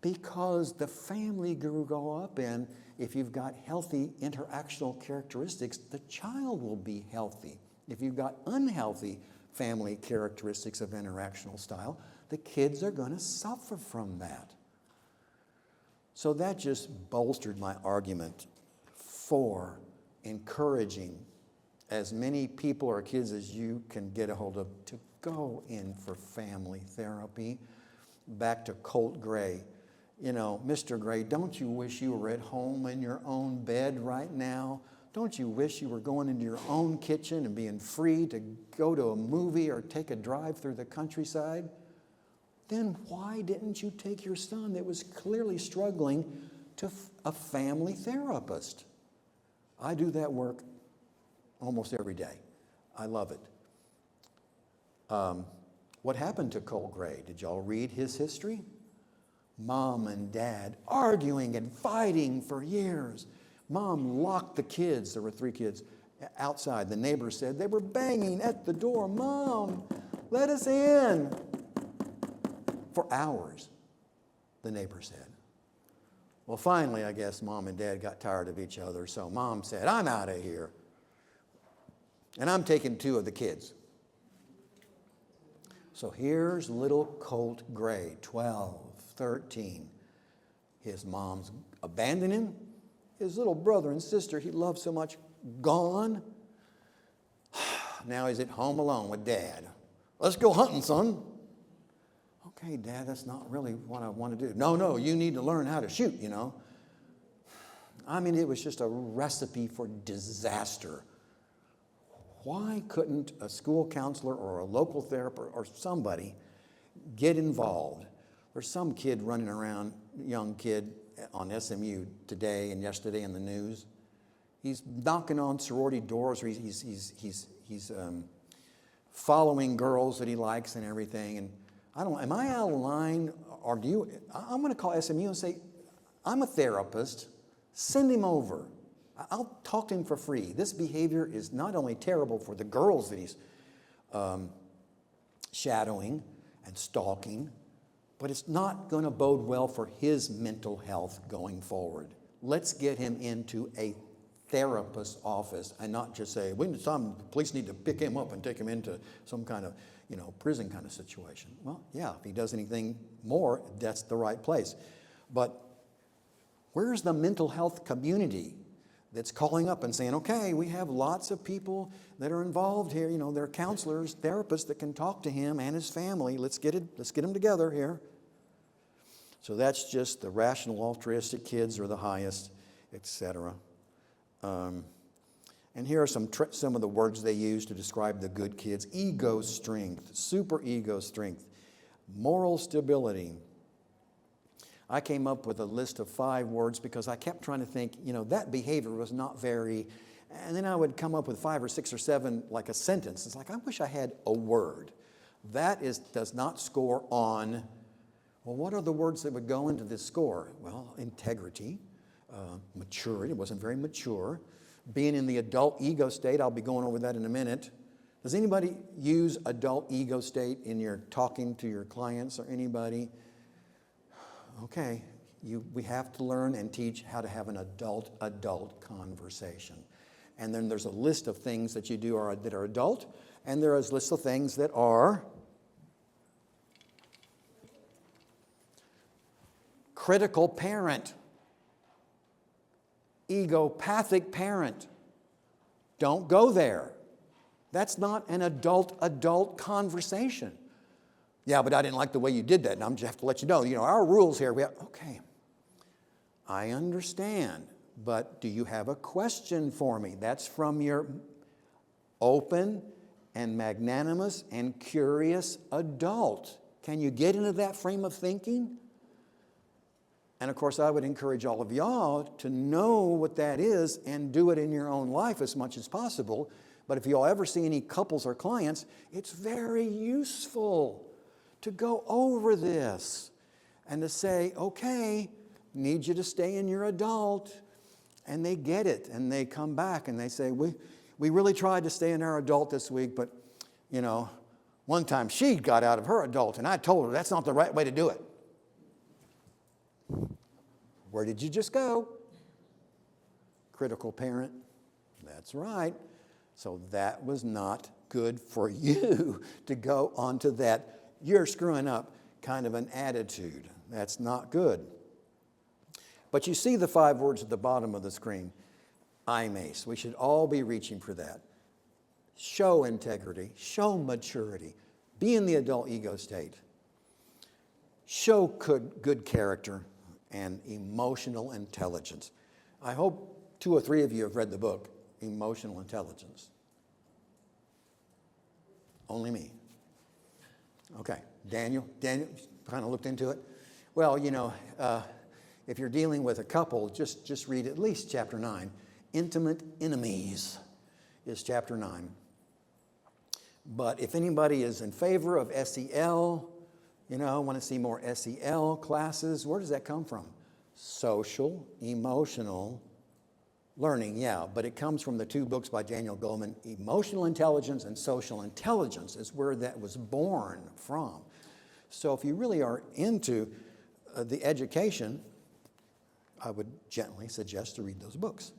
Because the family you grow up in, if you've got healthy interactional characteristics, the child will be healthy. If you've got unhealthy family characteristics of interactional style, the kids are going to suffer from that. So that just bolstered my argument for encouraging as many people or kids as you can get a hold of to go in for family therapy. Back to Colt Gray. You know, Mr. Gray, don't you wish you were at home in your own bed right now? Don't you wish you were going into your own kitchen and being free to go to a movie or take a drive through the countryside? Then why didn't you take your son that was clearly struggling to a family therapist? I do that work almost every day. I love it. What happened to Colt Gray? Did y'all read his history? Mom and Dad arguing and fighting for years. Mom locked the kids, there were 3 kids, outside. The neighbor said they were banging at the door. Mom, let us in. For hours, the neighbor said. Well, finally, I guess Mom and Dad got tired of each other, so Mom said, I'm out of here. And I'm taking 2 of the kids. So here's little Colt Gray, 12, 13. His mom's abandoned him. His little brother and sister he loved so much gone. Now he's at home alone with Dad. Let's go hunting, son. Okay, Dad, that's not really what I want to do. No, you need to learn how to shoot, you know. I mean, it was just a recipe for disaster. Why couldn't a school counselor or a local therapist or somebody get involved? There's some kid running around, young kid on SMU today and yesterday in the news. He's knocking on sorority doors, or he's following girls that he likes and everything. And I don't. Am I out of line, or do you? I'm going to call SMU and say, I'm a therapist. Send him over. I'll talk to him for free. This behavior is not only terrible for the girls that he's shadowing and stalking, but it's not going to bode well for his mental health going forward. Let's get him into a therapist's office and not just say, the police need to pick him up and take him into some kind of, prison kind of situation. Well, yeah, if he does anything more, that's the right place. But where's the mental health community that's calling up and saying, okay, we have lots of people that are involved here. There are counselors, therapists that can talk to him and his family. Let's get them together here. So that's just the rational, altruistic kids are the highest, etc. And here are some of the words they use to describe the good kids. Ego strength, super ego strength, moral stability. I came up with a list of 5 words because I kept trying to think, that behavior was not very, and then I would come up with 5 or 6 or 7, like a sentence. It's like, I wish I had a word. That does not score on, well, what are the words that would go into this score? Well, integrity, maturity, it wasn't very mature. Being in the adult ego state, I'll be going over that in a minute. Does anybody use adult ego state in your talking to your clients or anybody? Okay, we have to learn and teach how to have an adult conversation. And then there's a list of things that you do that are adult, and there is a list of things that are critical parent, egopathic parent. Don't go there. That's not an adult conversation. Yeah, but I didn't like the way you did that, and I'm just have to let you know, our rules here. Okay, I understand, but do you have a question for me? That's from your open and magnanimous and curious adult. Can you get into that frame of thinking? And of course, I would encourage all of y'all to know what that is and do it in your own life as much as possible. But if y'all ever see any couples or clients, it's very useful to go over this and to say, okay, need you to stay in your adult. And they get it, and they come back and they say, we really tried to stay in our adult this week, but, one time she got out of her adult, and I told her that's not the right way to do it. Where did you just go? Critical parent. That's right. So that was not good for you to go onto that you're screwing up kind of an attitude. That's not good. But you see the 5 words at the bottom of the screen. IMACE. We should all be reaching for that. Show integrity. Show maturity. Be in the adult ego state. Show good character and emotional intelligence. I hope 2 or 3 of you have read the book, Emotional Intelligence. Only me. Okay, Daniel kind of looked into it. Well, if you're dealing with a couple, just read at least chapter 9. Intimate enemies is chapter 9. But if anybody is in favor of SEL, want to see more SEL classes, where does that come from? Social, emotional learning, yeah, but it comes from the 2 books by Daniel Goleman. Emotional intelligence and social intelligence is where that was born from. So if you really are into the education, I would gently suggest to read those books.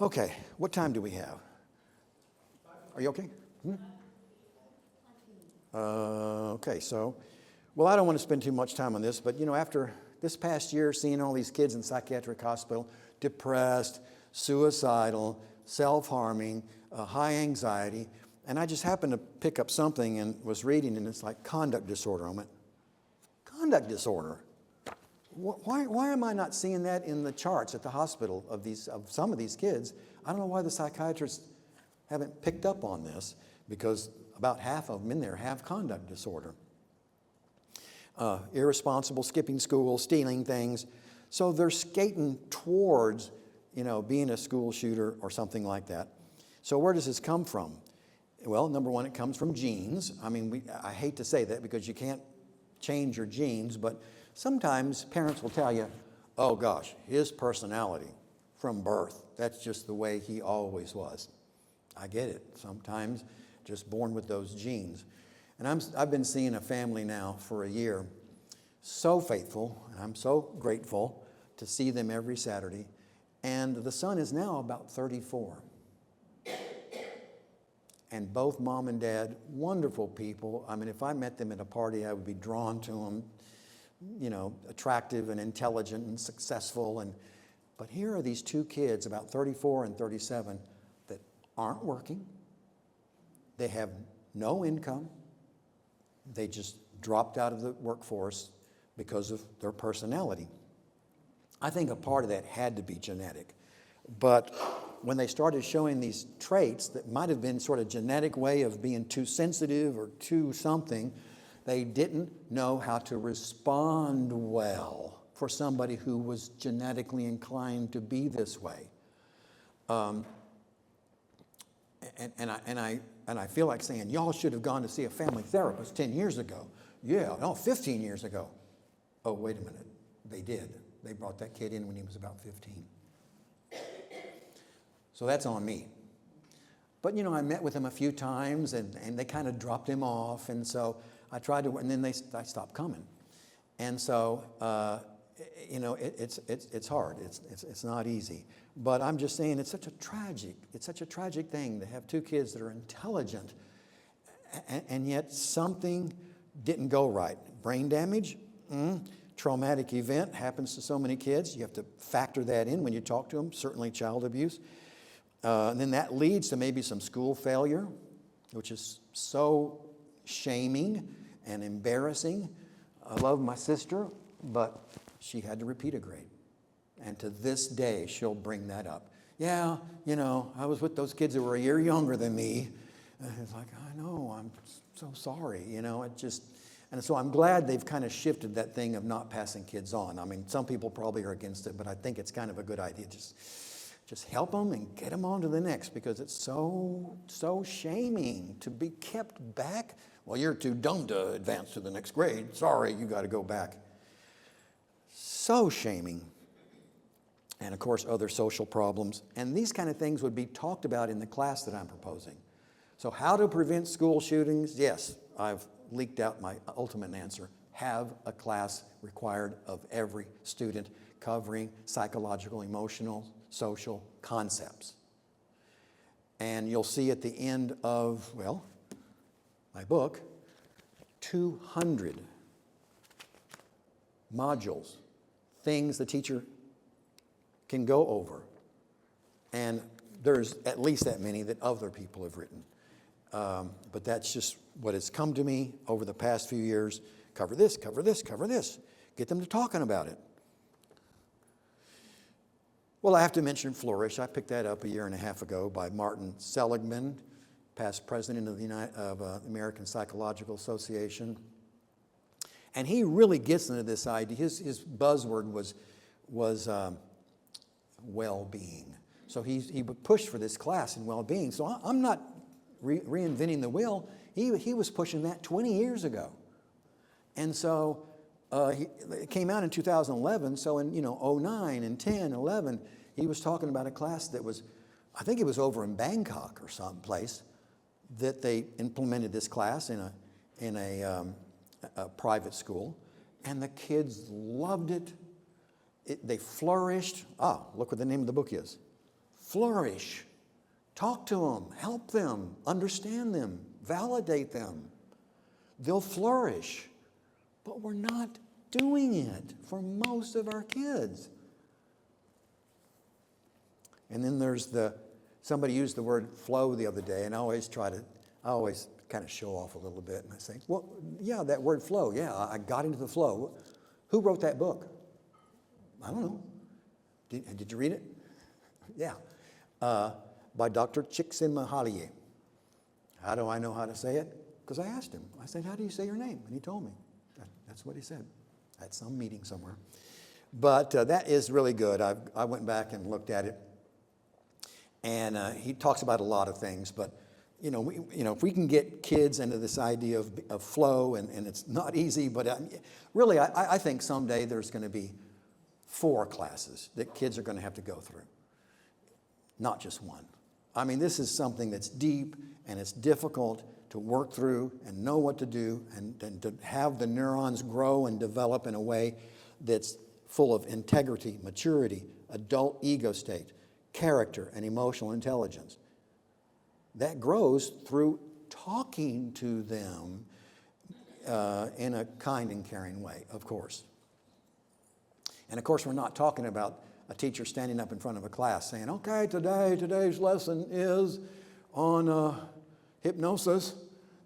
Okay, what time do we have? Are you okay? Okay, so, well, I don't want to spend too much time on this, but after this past year, seeing all these kids in psychiatric hospital, depressed, suicidal, self-harming, high anxiety. And I just happened to pick up something and was reading, and it's like conduct disorder. I went, conduct disorder? Why am I not seeing that in the charts at the hospital of some of these kids? I don't know why the psychiatrists haven't picked up on this, because about half of them in there have conduct disorder. Irresponsible, skipping school, stealing things. So they're skating towards, being a school shooter or something like that. So where does this come from? Well, number one, it comes from genes. I mean, I hate to say that because you can't change your genes, but sometimes parents will tell you, oh gosh, his personality from birth, that's just the way he always was. I get it. Sometimes just born with those genes. And I've been seeing a family now for a year, so faithful, and I'm so grateful to see them every Saturday. And the son is now about 34. And both mom and dad, wonderful people. I mean, if I met them at a party, I would be drawn to them, attractive and intelligent and successful. But here are these two kids, about 34 and 37, that aren't working. They have no income. They just dropped out of the workforce because of their personality. I think a part of that had to be genetic. But when they started showing these traits that might have been sort of genetic way of being too sensitive or too something, they didn't know how to respond well for somebody who was genetically inclined to be this way. And I feel like saying, y'all should have gone to see a family therapist 10 years ago. Yeah, no, 15 years ago. Oh, wait a minute. They did. They brought that kid in when he was about 15. So that's on me. But, I met with him a few times, and they kind of dropped him off. And so I tried to, and then I stopped coming. And so, it's hard. It's not easy. But I'm just saying it's such a tragic thing to have two kids that are intelligent, and yet something didn't go right. Brain damage, traumatic event happens to so many kids. You have to factor that in when you talk to them, certainly child abuse. And then that leads to maybe some school failure, which is so shaming and embarrassing. I love my sister, but she had to repeat a grade. And to this day, she'll bring that up. Yeah, I was with those kids that were a year younger than me. And it's like, I know, I'm so sorry. And so I'm glad they've kind of shifted that thing of not passing kids on. I mean, some people probably are against it, but I think it's kind of a good idea. Just help them and get them on to the next, because it's so shaming to be kept back. Well, you're too dumb to advance to the next grade. Sorry, you got to go back. So shaming. And of course, other social problems. And these kind of things would be talked about in the class that I'm proposing. So how to prevent school shootings? Yes, I've leaked out my ultimate answer. Have a class required of every student covering psychological, emotional, social concepts. And you'll see at the end of, my book, 200 modules, things the teacher can go over. And there's at least that many that other people have written. But that's just what has come to me over the past few years. Cover this, cover this, cover this. Get them to talking about it. Well, I have to mention Flourish. I picked that up a year and a half ago by Martin Seligman, past president of the American Psychological Association. And he really gets into this idea. His buzzword was well-being. So he pushed for this class in well-being. So I'm not reinventing the wheel. He was pushing that 20 years ago. And so it came out in 2011. So in 09 and 10, 11, he was talking about a class that was, I think it was over in Bangkok or someplace, that they implemented this class in a private school, and the kids loved it. They flourished. Look what the name of the book is. Flourish. Talk to them, help them, understand them, validate them. They'll flourish. But we're not doing it for most of our kids. And then there's the Somebody used the word flow the other day, and I always kind of show off a little bit, and I say, well, yeah, that word flow, yeah, I got into the flow. Who wrote that book? I don't know. Did you read it? Yeah. By Dr. Csikszentmihalyi. How do I know how to say it? Because I asked him. I said, how do you say your name? And he told me. That's what he said at some meeting somewhere. But that is really good. I went back and looked at it. And he talks about a lot of things. But, if we can get kids into this idea of flow, and it's not easy, but really I think someday there's going to be 4 classes that kids are going to have to go through. Not just one. I mean, this is something that's deep and it's difficult to work through and know what to do and to have the neurons grow and develop in a way that's full of integrity, maturity, adult ego state, character, and emotional intelligence. That grows through talking to them in a kind and caring way, of course. And of course, we're not talking about a teacher standing up in front of a class saying, okay, today's lesson is on hypnosis.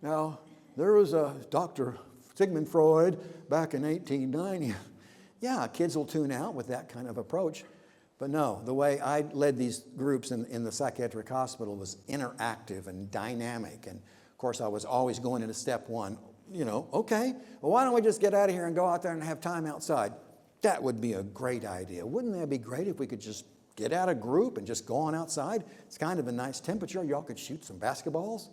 Now, there was a Dr. Sigmund Freud back in 1890. Yeah, kids will tune out with that kind of approach. But no, the way I led these groups in the psychiatric hospital was interactive and dynamic. And of course, I was always going into step 1. Okay, well, why don't we just get out of here and go out there and have time outside? That would be a great idea. Wouldn't that be great if we could just get out a group and just go on outside? It's kind of a nice temperature. Y'all could shoot some basketballs.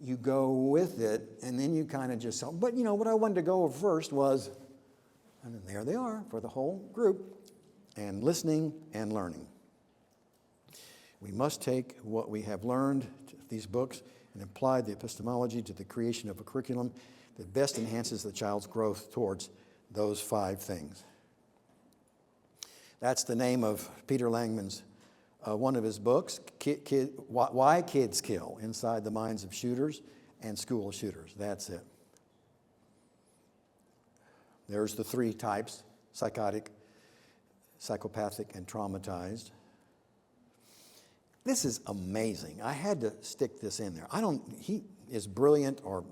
You go with it, and then you kind of just... But, what I wanted to go over first was, and then there they are for the whole group, and listening and learning. We must take what we have learned, these books, and apply the epistemology to the creation of a curriculum that best enhances the child's growth towards those 5 things. That's the name of Peter Langman's, one of his books, Why Kids Kill, Inside the Minds of Shooters and School Shooters. That's it. There's the 3 types, psychotic, psychopathic, and traumatized. This is amazing. I had to stick this in there. He is brilliant, or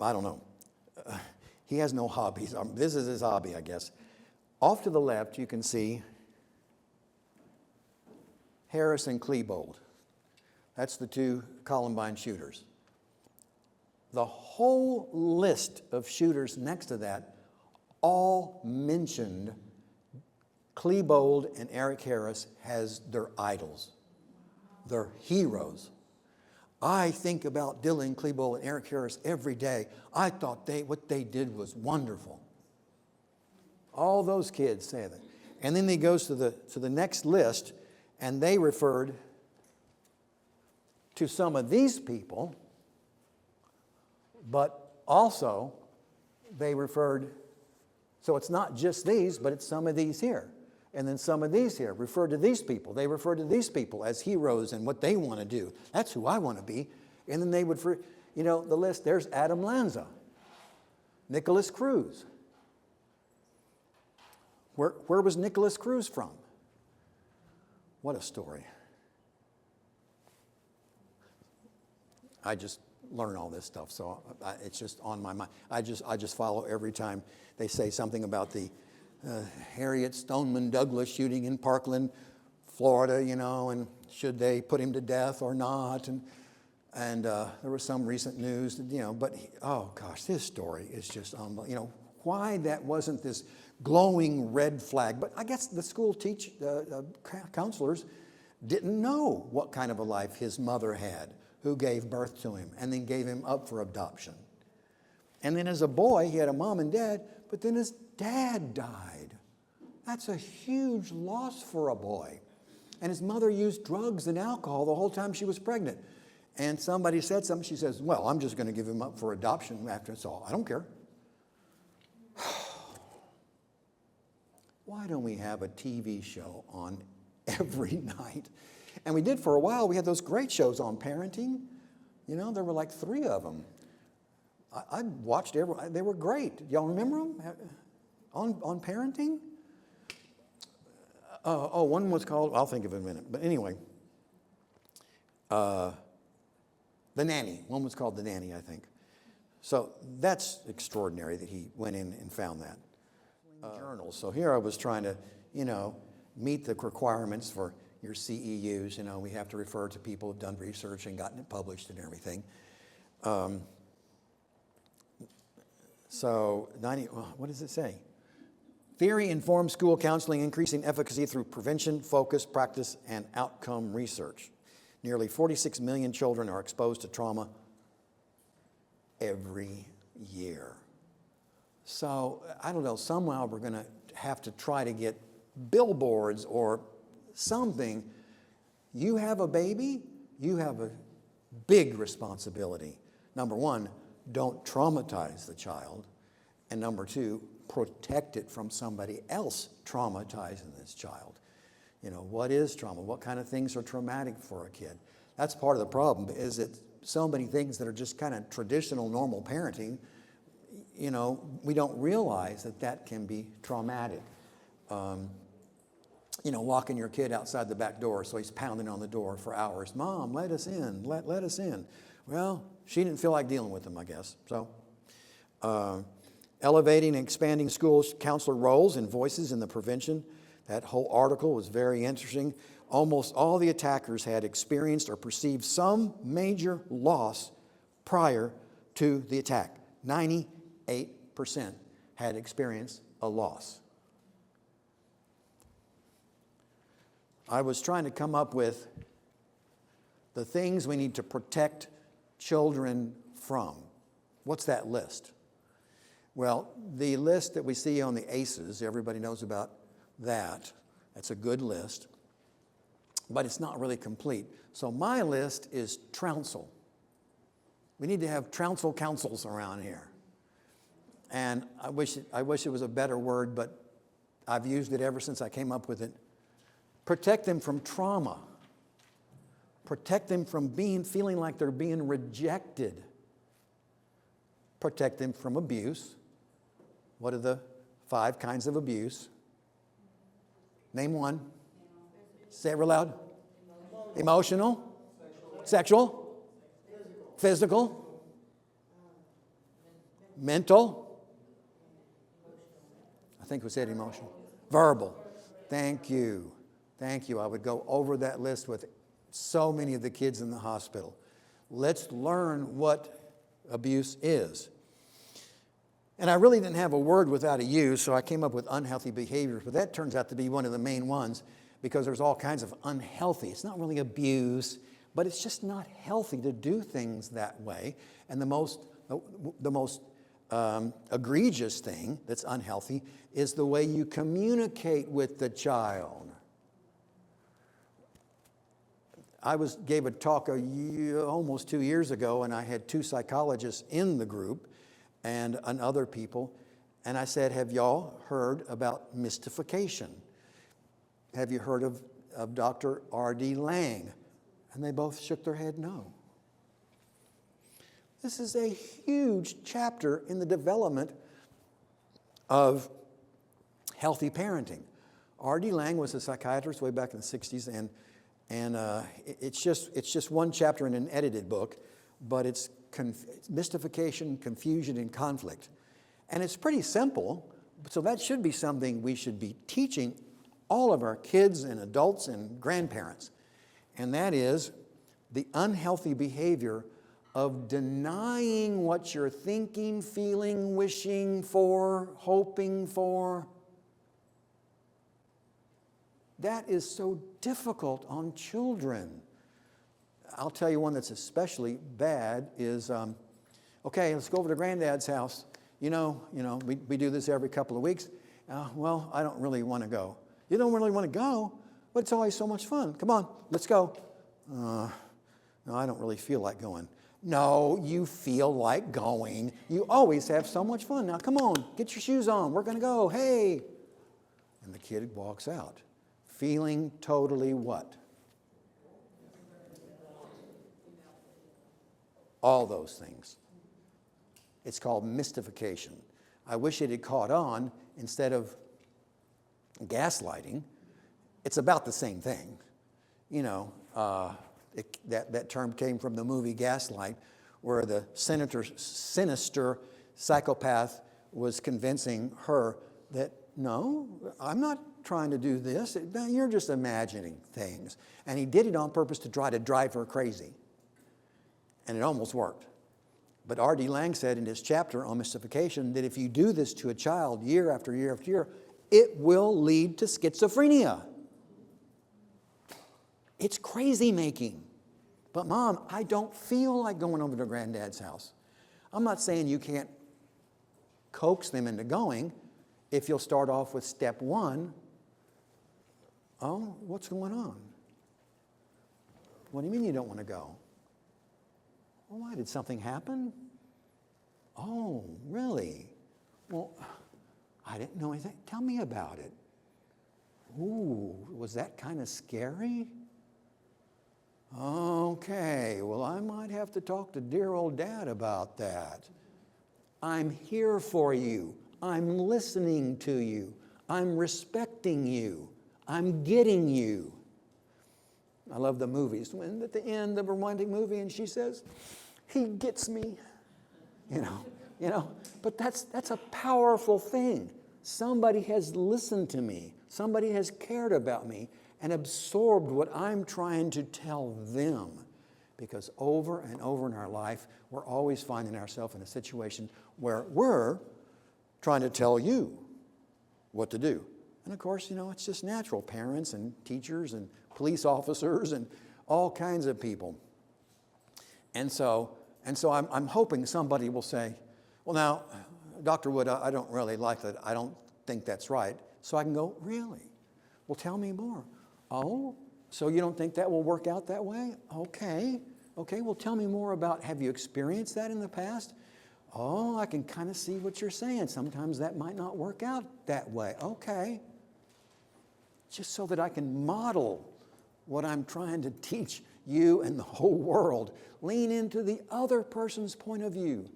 I don't know. He has no hobbies. This is his hobby, I guess. Off to the left, you can see Harris and Klebold. That's the 2 Columbine shooters. The whole list of shooters next to that all mentioned Klebold and Eric Harris as their idols, their heroes. I think about Dylan Klebold and Eric Harris every day. I thought what they did was wonderful. All those kids say that. And then he goes to the next list, and they referred to some of these people, but also they referred, so it's not just these, but it's some of these here. And then some of these here refer to these people. They refer to these people as heroes and what they want to do. That's who I want to be. And then they would, the list, there's Adam Lanza, Nicholas Cruz. Where was Nicholas Cruz from? What a story. I just learn all this stuff, so it's just on my mind. I just follow every time they say something about the Harriet Stoneman Douglas shooting in Parkland, Florida, and should they put him to death or not? And there was some recent news, but oh gosh, this story is just unbelievable. Why that wasn't this glowing red flag? But I guess the school counselors didn't know what kind of a life his mother had, who gave birth to him and then gave him up for adoption. And then as a boy, he had a mom and dad, but then his dad died. That's a huge loss for a boy. And his mother used drugs and alcohol the whole time she was pregnant. And somebody said something, she says, well, I'm just going to give him up for adoption after it's all. I don't care. Why don't we have a TV show on every night? And we did for a while. We had those great shows on parenting. There were like 3 of them. I watched they were great. Y'all remember them on parenting? One was called, I'll think of it in a minute. But anyway, The Nanny. One was called The Nanny, I think. So that's extraordinary that he went in and found that. Journals. So here I was trying to, meet the requirements for your CEUs. We have to refer to people who've done research and gotten it published and everything. What does it say? Theory-informed school counseling increasing efficacy through prevention, focus, practice, and outcome research. Nearly 46 million children are exposed to trauma every year. So, I don't know, somehow we're going to have to try to get billboards or something. You have a baby, you have a big responsibility. Number one, don't traumatize the child. And number two, protect it from somebody else traumatizing this child. What is trauma? What kind of things are traumatic for a kid? That's part of the problem, is that so many things that are just kind of traditional, normal parenting, we don't realize that can be traumatic. Walking your kid outside the back door, so he's pounding on the door for hours. Mom, let us in, let us in. Well, she didn't feel like dealing with him, I guess. So, elevating and expanding school counselor roles and voices in the prevention. That whole article was very interesting. Almost all the attackers had experienced or perceived some major loss prior to the attack. 98% had experienced a loss. I was trying to come up with the things we need to protect children from. What's that list? Well, the list that we see on the ACEs, everybody knows about that. That's a good list, but it's not really complete. So my list is trounsel. We need to have trounsel councils around here. And I wish it was a better word, but I've used it ever since I came up with it. Protect them from trauma. Protect them from feeling like they're being rejected. Protect them from abuse. What are the 5 kinds of abuse? Name one. Say it real loud. Emotional. Sexual. Physical. Mental. I think we said emotional. Verbal. Thank you. Thank you. I would go over that list with so many of the kids in the hospital. Let's learn what abuse is. And I really didn't have a word without a U, so I came up with unhealthy behaviors, but that turns out to be one of the main ones because there's all kinds of unhealthy. It's not really abuse, but it's just not healthy to do things that way. And the most egregious thing that's unhealthy is the way you communicate with the child. I gave a talk almost 2 years ago, and I had 2 psychologists in the group and other people, and I said, have y'all heard about mystification? Have you heard of Dr. R.D. Lang? And they both shook their head no. This is a huge chapter in the development of healthy parenting. R.D. Lang was a psychiatrist way back in the 60s, and it's just one chapter in an edited book, but it's mystification, confusion, and conflict. And it's pretty simple, so that should be something we should be teaching all of our kids and adults and grandparents. And that is the unhealthy behavior of denying what you're thinking, feeling, wishing for, hoping for. That is so difficult on children. I'll tell you one that's especially bad is, okay, let's go over to Granddad's house. We do this every couple of weeks. Well, I don't really want to go. You don't really want to go? But it's always so much fun. Come on, let's go. No, I don't really feel like going. No, you feel like going. You always have so much fun. Now, come on, get your shoes on. We're going to go. Hey. And the kid walks out, feeling totally what? All those things. It's called mystification. I wish it had caught on instead of gaslighting. It's about the same thing. That term came from the movie Gaslight, where the sinister psychopath was convincing her that, no, I'm not trying to do this. You're just imagining things. And he did it on purpose to try to drive her crazy. And it almost worked. But R.D. Laing said in his chapter on mystification that if you do this to a child year after year after year, it will lead to schizophrenia. It's crazy making. But Mom, I don't feel like going over to Granddad's house. I'm not saying you can't coax them into going if you'll start off with step 1. Oh, what's going on? What do you mean you don't want to go? Oh, why? Did something happen? Oh, really? Well, I didn't know anything. Tell me about it. Ooh, was that kind of scary? Okay, well, I might have to talk to dear old Dad about that. I'm here for you. I'm listening to you. I'm respecting you. I'm getting you. I love the movies. When at the end of a romantic movie and she says, he gets me. You know. But that's a powerful thing. Somebody has listened to me. Somebody has cared about me and absorbed what I'm trying to tell them. Because over and over in our life, we're always finding ourselves in a situation where we're trying to tell you what to do. And of course, it's just natural. Parents and teachers and police officers and all kinds of people. And so I'm hoping somebody will say, well, now, Dr. Wood, I don't really like that. I don't think that's right. So I can go, really? Well, tell me more. Oh, so you don't think that will work out that way? Okay, well, tell me more about, have you experienced that in the past? Oh, I can kind of see what you're saying. Sometimes that might not work out that way. Okay. Just so that I can model what I'm trying to teach you and the whole world. Lean into the other person's point of view.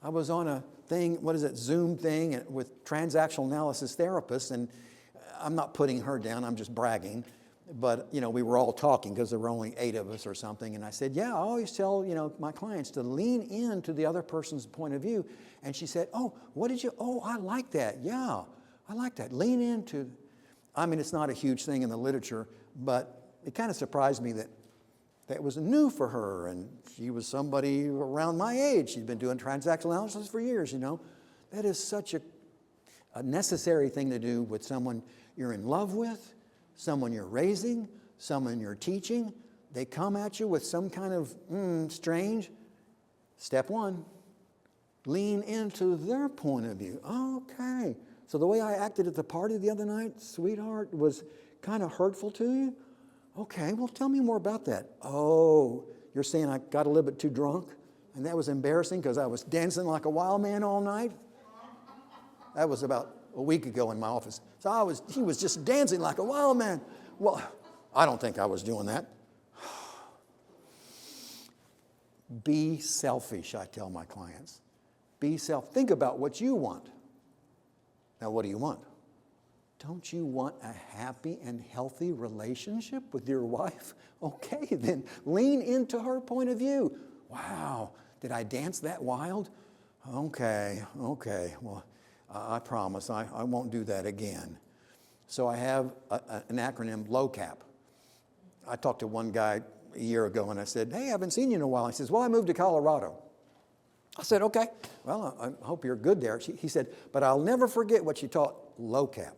I was on a thing, Zoom thing with transactional analysis therapists, and I'm not putting her down, I'm just bragging. But, we were all talking because there were only 8 of us or something. And I said, yeah, I always tell, my clients to lean into the other person's point of view. And she said, oh, I like that. Yeah, I like that. Lean into, it's not a huge thing in the literature, but it kind of surprised me that was new for her. And she was somebody around my age. She'd been doing transactional analysis for years, That is such a necessary thing to do with someone you're in love with, someone you're raising, someone you're teaching. They come at you with some kind of strange. Step 1, lean into their point of view. Okay. So the way I acted at the party the other night, sweetheart, was kind of hurtful to you? Okay, well, tell me more about that. Oh, you're saying I got a little bit too drunk? And that was embarrassing because I was dancing like a wild man all night? That was about a week ago in my office. So he was just dancing like a wild man. Well, I don't think I was doing that. Be selfish, I tell my clients. Think about what you want. Now, what do you want? Don't you want a happy and healthy relationship with your wife? Okay, then lean into her point of view. Wow, did I dance that wild? Okay, well, I promise I won't do that again. So I have an acronym, LOCAP. I talked to one guy a year ago and I said, hey, I haven't seen you in a while. He says, well, I moved to Colorado. I said, okay, well, I hope you're good there. He said, but I'll never forget what you taught, LOCAP.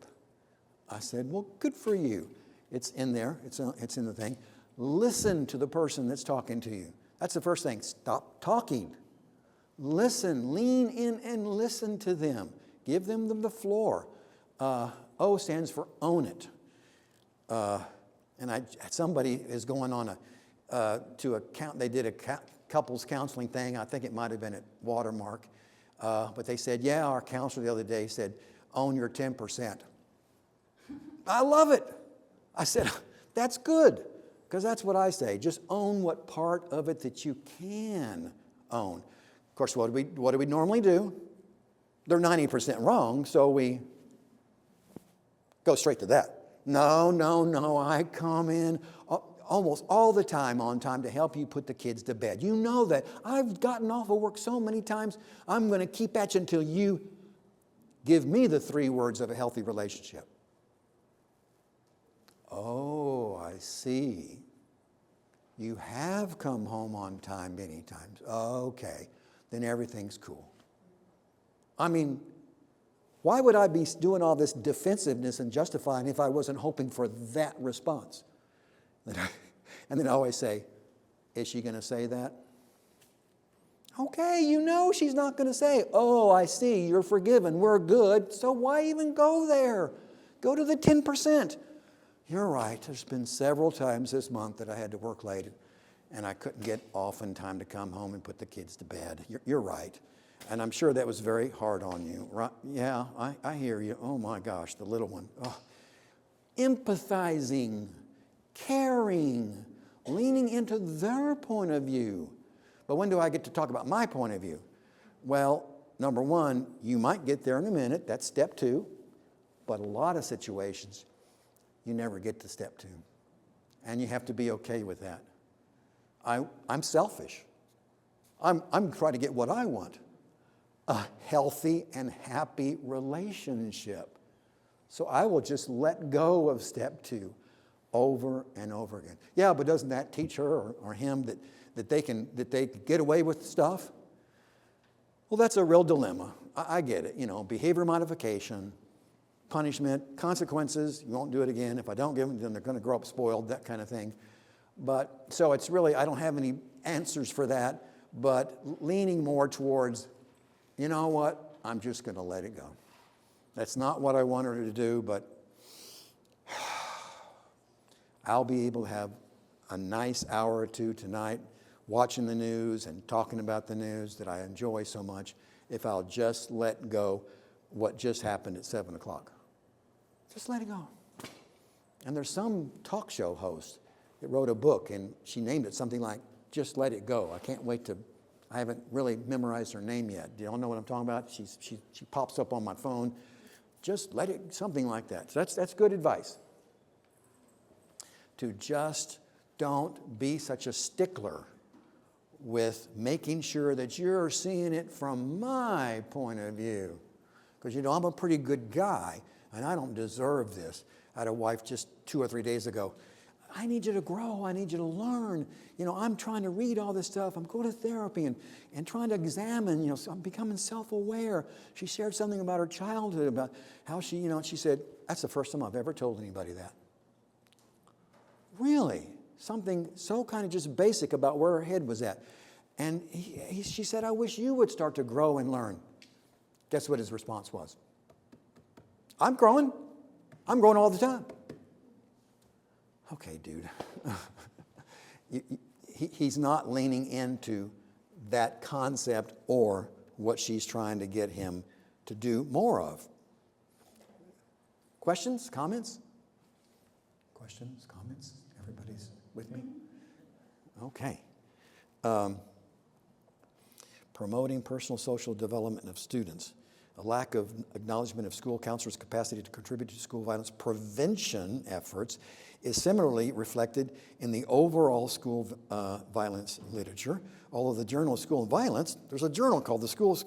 I said, well, good for you. It's in there. It's in the thing. Listen to the person that's talking to you. That's the first thing. Stop talking. Listen. Lean in and listen to them. Give them the floor. O stands for own it. And somebody is going on they did a couples counseling thing. I think it might have been at Watermark. But they said, yeah, our counselor the other day said, own your 10%. I love it. I said, that's good. Because that's what I say. Just own what part of it that you can own. Of course, what do we normally do? They're 90% wrong, so we go straight to that. No, I come in. almost all the time on time to help you put the kids to bed. You know that. I've gotten off of work so many times, I'm going to keep at you until you give me the 3 words of a healthy relationship. Oh, I see. You have come home on time many times. Okay, then everything's cool. I mean, why would I be doing all this defensiveness and justifying if I wasn't hoping for that response? And then I always say, is she going to say that? Okay, you know she's not going to say, oh, I see, you're forgiven, we're good, so why even go there? Go to the 10%. You're right, there's been several times this month that I had to work late and I couldn't get off in time to come home and put the kids to bed. You're right. And I'm sure that was very hard on you. Right? Yeah, I hear you. Oh my gosh, the little one. Oh. Empathizing, caring, leaning into their point of view. But when do I get to talk about my point of view? Well, number 1, you might get there in a minute. That's step 2. But a lot of situations, you never get to step 2. And you have to be okay with that. I'm selfish. I'm trying to get what I want. A healthy and happy relationship. So I will just let go of step 2 over and over again. Yeah, but doesn't that teach her or him that they can get away with stuff? Well, that's a real dilemma. I get it. You know, behavior modification, punishment, consequences. You won't do it again. If I don't give them, then they're going to grow up spoiled, that kind of thing. But so it's really, I don't have any answers for that, but leaning more towards, you know what, I'm just going to let it go. That's not what I want her to do, but I'll be able to have a nice hour or 2 tonight watching the news and talking about the news that I enjoy so much if I'll just let go what just happened at 7 o'clock. Just let it go. And there's some talk show host that wrote a book, and she named it something like, Just Let It Go. I can't wait to, I haven't really memorized her name yet. Do y'all know what I'm talking about? She pops up on my phone. Just let it, something like that. So that's good advice. To just don't be such a stickler with making sure that you're seeing it from my point of view. Because, you know, I'm a pretty good guy, and I don't deserve this. I had a wife just 2 or 3 days ago. I need you to grow. I need you to learn. You know, I'm trying to read all this stuff. I'm going to therapy and trying to examine, you know, so I'm becoming self-aware. She shared something about her childhood, about how she, you know, she said, that's the first time I've ever told anybody that. Really? Something so kind of just basic about where her head was at. And she said, I wish you would start to grow and learn. Guess what his response was? I'm growing. I'm growing all the time. Okay, dude. He's not leaning into that concept or what she's trying to get him to do more of. Questions? Comments? Questions? Comments? Everybody's with me? Okay. Promoting personal social development of students. A lack of acknowledgement of school counselors' capacity to contribute to school violence prevention efforts is similarly reflected in the overall school violence literature. Although the Journal of School Violence, there's a journal called the School,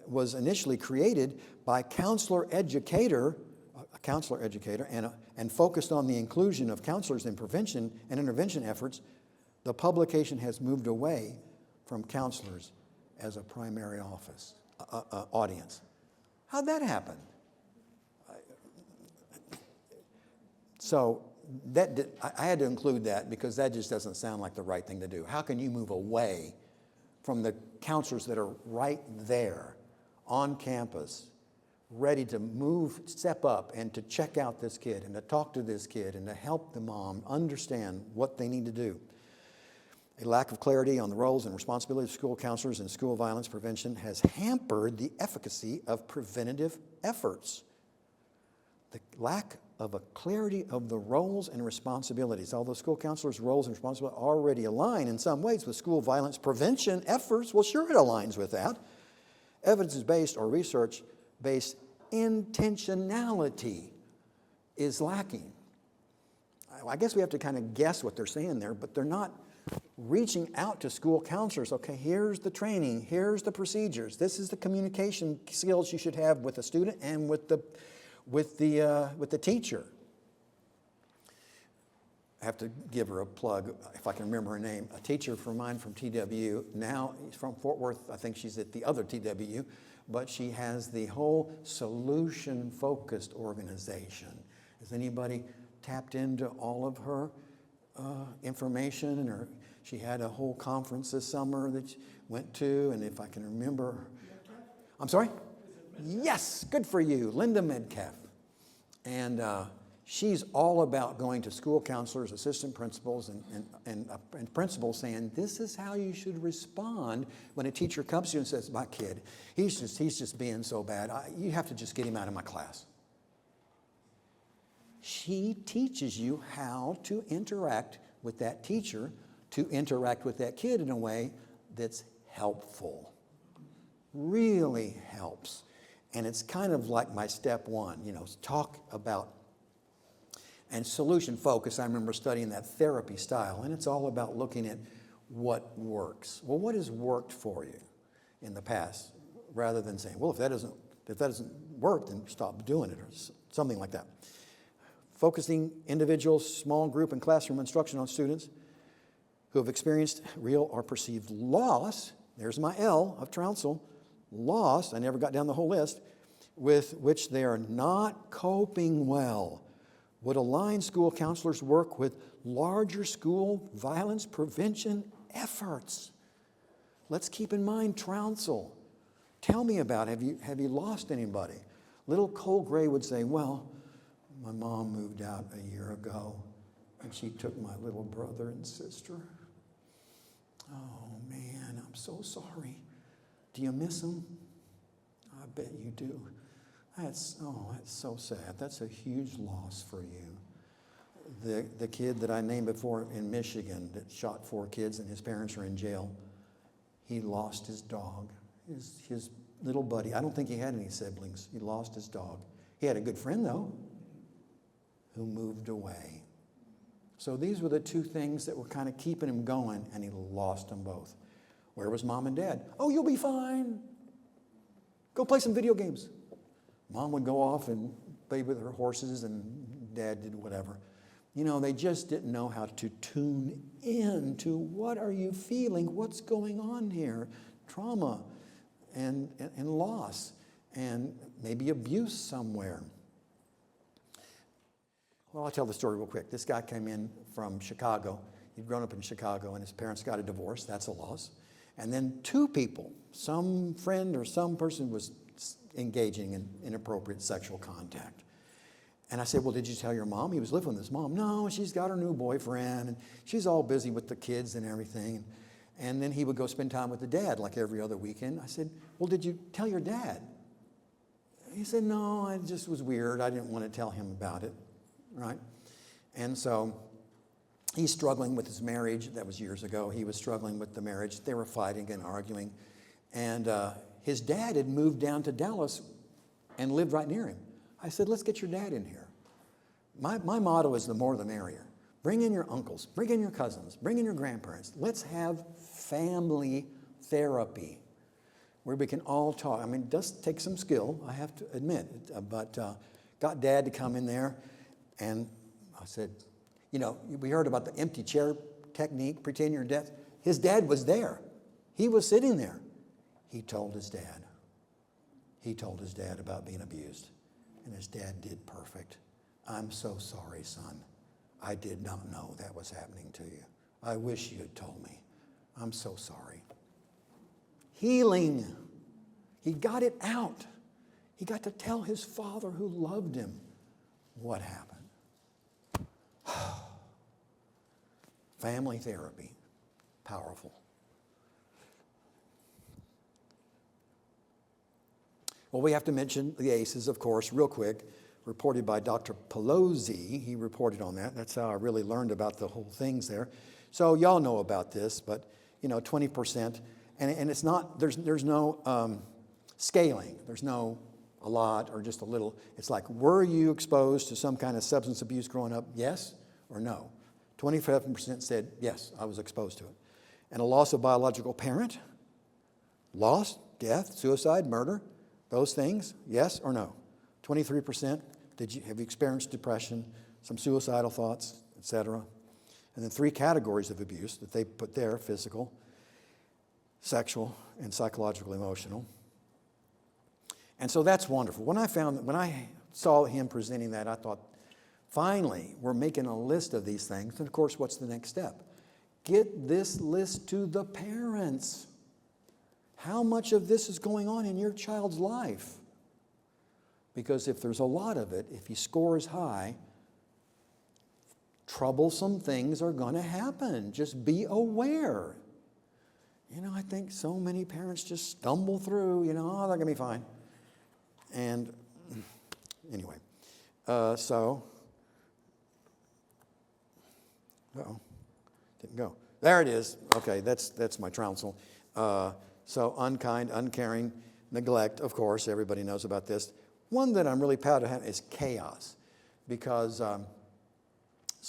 was initially created by a counselor educator, and focused on the inclusion of counselors in prevention and intervention efforts. The publication has moved away from counselors as a primary audience. How'd that happen? So I had to include that because that just doesn't sound like the right thing to do. How can you move away from the counselors that are right there on campus, ready to step up and to check out this kid and to talk to this kid and to help the mom understand what they need to do? A lack of clarity on the roles and responsibilities of school counselors in school violence prevention has hampered the efficacy of preventative efforts. The lack of a clarity of the roles and responsibilities. Although school counselors' roles and responsibilities already align in some ways with school violence prevention efforts, well, sure it aligns with that. Evidence-based or research-based intentionality is lacking. I guess we have to kind of guess what they're saying there, but they're not reaching out to school counselors. Okay, here's the training, here's the procedures. This is the communication skills you should have with the student and with the teacher. I have to give her a plug, if I can remember her name. A teacher of mine from TW, now he's from Fort Worth. I think she's at the other TW, but she has the whole solution-focused organization. Has anybody tapped into all of her information? Or she had a whole conference this summer that she went to, and if I can remember, I'm sorry? Yes, good for you, Linda Metcalf. And she's all about going to school counselors, assistant principals, and principals saying, this is how you should respond when a teacher comes to you and says, my kid, he's just being so bad. You have to just get him out of my class. She teaches you how to interact with that teacher, to interact with that kid in a way that's helpful. Really helps. And it's kind of like my step one, talk about. And solution focus, I remember studying that therapy style, and it's all about looking at what works. Well, what has worked for you in the past, rather than saying, well, if that doesn't work, then stop doing it, or something like that. Focusing individual, small group, and classroom instruction on students who have experienced real or perceived loss. There's my L of trounsel, loss. I never got down the whole list, with which they are not coping well. Would align school counselors work with larger school violence prevention efforts? Let's keep in mind trounsel. Tell me about it. Have you lost anybody? Little Cole Gray would say, well, my mom moved out a year ago, and she took my little brother and sister. Oh, man, I'm so sorry. Do you miss them? I bet you do. That's so sad. That's a huge loss for you. The kid that I named before in Michigan that shot 4 kids and his parents are in jail, he lost his dog, his little buddy. I don't think he had any siblings. He lost his dog. He had a good friend, though, who moved away. So these were the 2 things that were kind of keeping him going, and he lost them both. Where was mom and dad? Oh, you'll be fine. Go play some video games. Mom would go off and play with her horses, and dad did whatever. They just didn't know how to tune in to what are you feeling, what's going on here, trauma and loss, and maybe abuse somewhere. Well, I'll tell the story real quick. This guy came in from Chicago. He'd grown up in Chicago, and his parents got a divorce. That's a loss. And then 2 people, some friend or some person was engaging in inappropriate sexual contact. And I said, well, did you tell your mom? He was living with his mom. No, she's got her new boyfriend, and she's all busy with the kids and everything. And then he would go spend time with the dad like every other weekend. I said, well, did you tell your dad? He said, no, it just was weird. I didn't want to tell him about it, right? And so he's struggling with his marriage. That was years ago. He was struggling with the marriage. They were fighting and arguing. And his dad had moved down to Dallas and lived right near him. I said, let's get your dad in here. My motto is the more the merrier. Bring in your uncles, bring in your cousins, bring in your grandparents. Let's have family therapy where we can all talk. I mean, it does take some skill, I have to admit, but got dad to come in there, and I said, we heard about the empty chair technique, pretend you're deaf. His dad was there. He was sitting there. He told his dad. He told his dad about being abused. And his dad did perfect. I'm so sorry, son. I did not know that was happening to you. I wish you had told me. I'm so sorry. Healing. He got it out. He got to tell his father who loved him what happened. Family therapy. Powerful. Well, we have to mention the ACEs, of course, real quick. Reported by Dr. Pelosi. He reported on that. That's how I really learned about the whole things there. So y'all know about this, but 20%. And it's not, there's no scaling. There's no a lot or just a little. It's like, were you exposed to some kind of substance abuse growing up? Yes. or no. 27% said, yes, I was exposed to it. And a loss of biological parent, loss, death, suicide, murder, those things, yes or no. 23%, have you experienced depression, some suicidal thoughts, etc.? And then 3 categories of abuse that they put there: physical, sexual, and psychological, emotional. And so that's wonderful. When I saw him presenting that, I thought, finally, we're making a list of these things. And of course, what's the next step? Get this list to the parents. How much of this is going on in your child's life? Because if there's a lot of it, if he scores high, troublesome things are going to happen. Just be aware. I think so many parents just stumble through, they're going to be fine. And anyway, so, didn't go. There it is. Okay, that's my trounsel. So unkind, uncaring, neglect, of course, everybody knows about this. One that I'm really proud of having is chaos, because a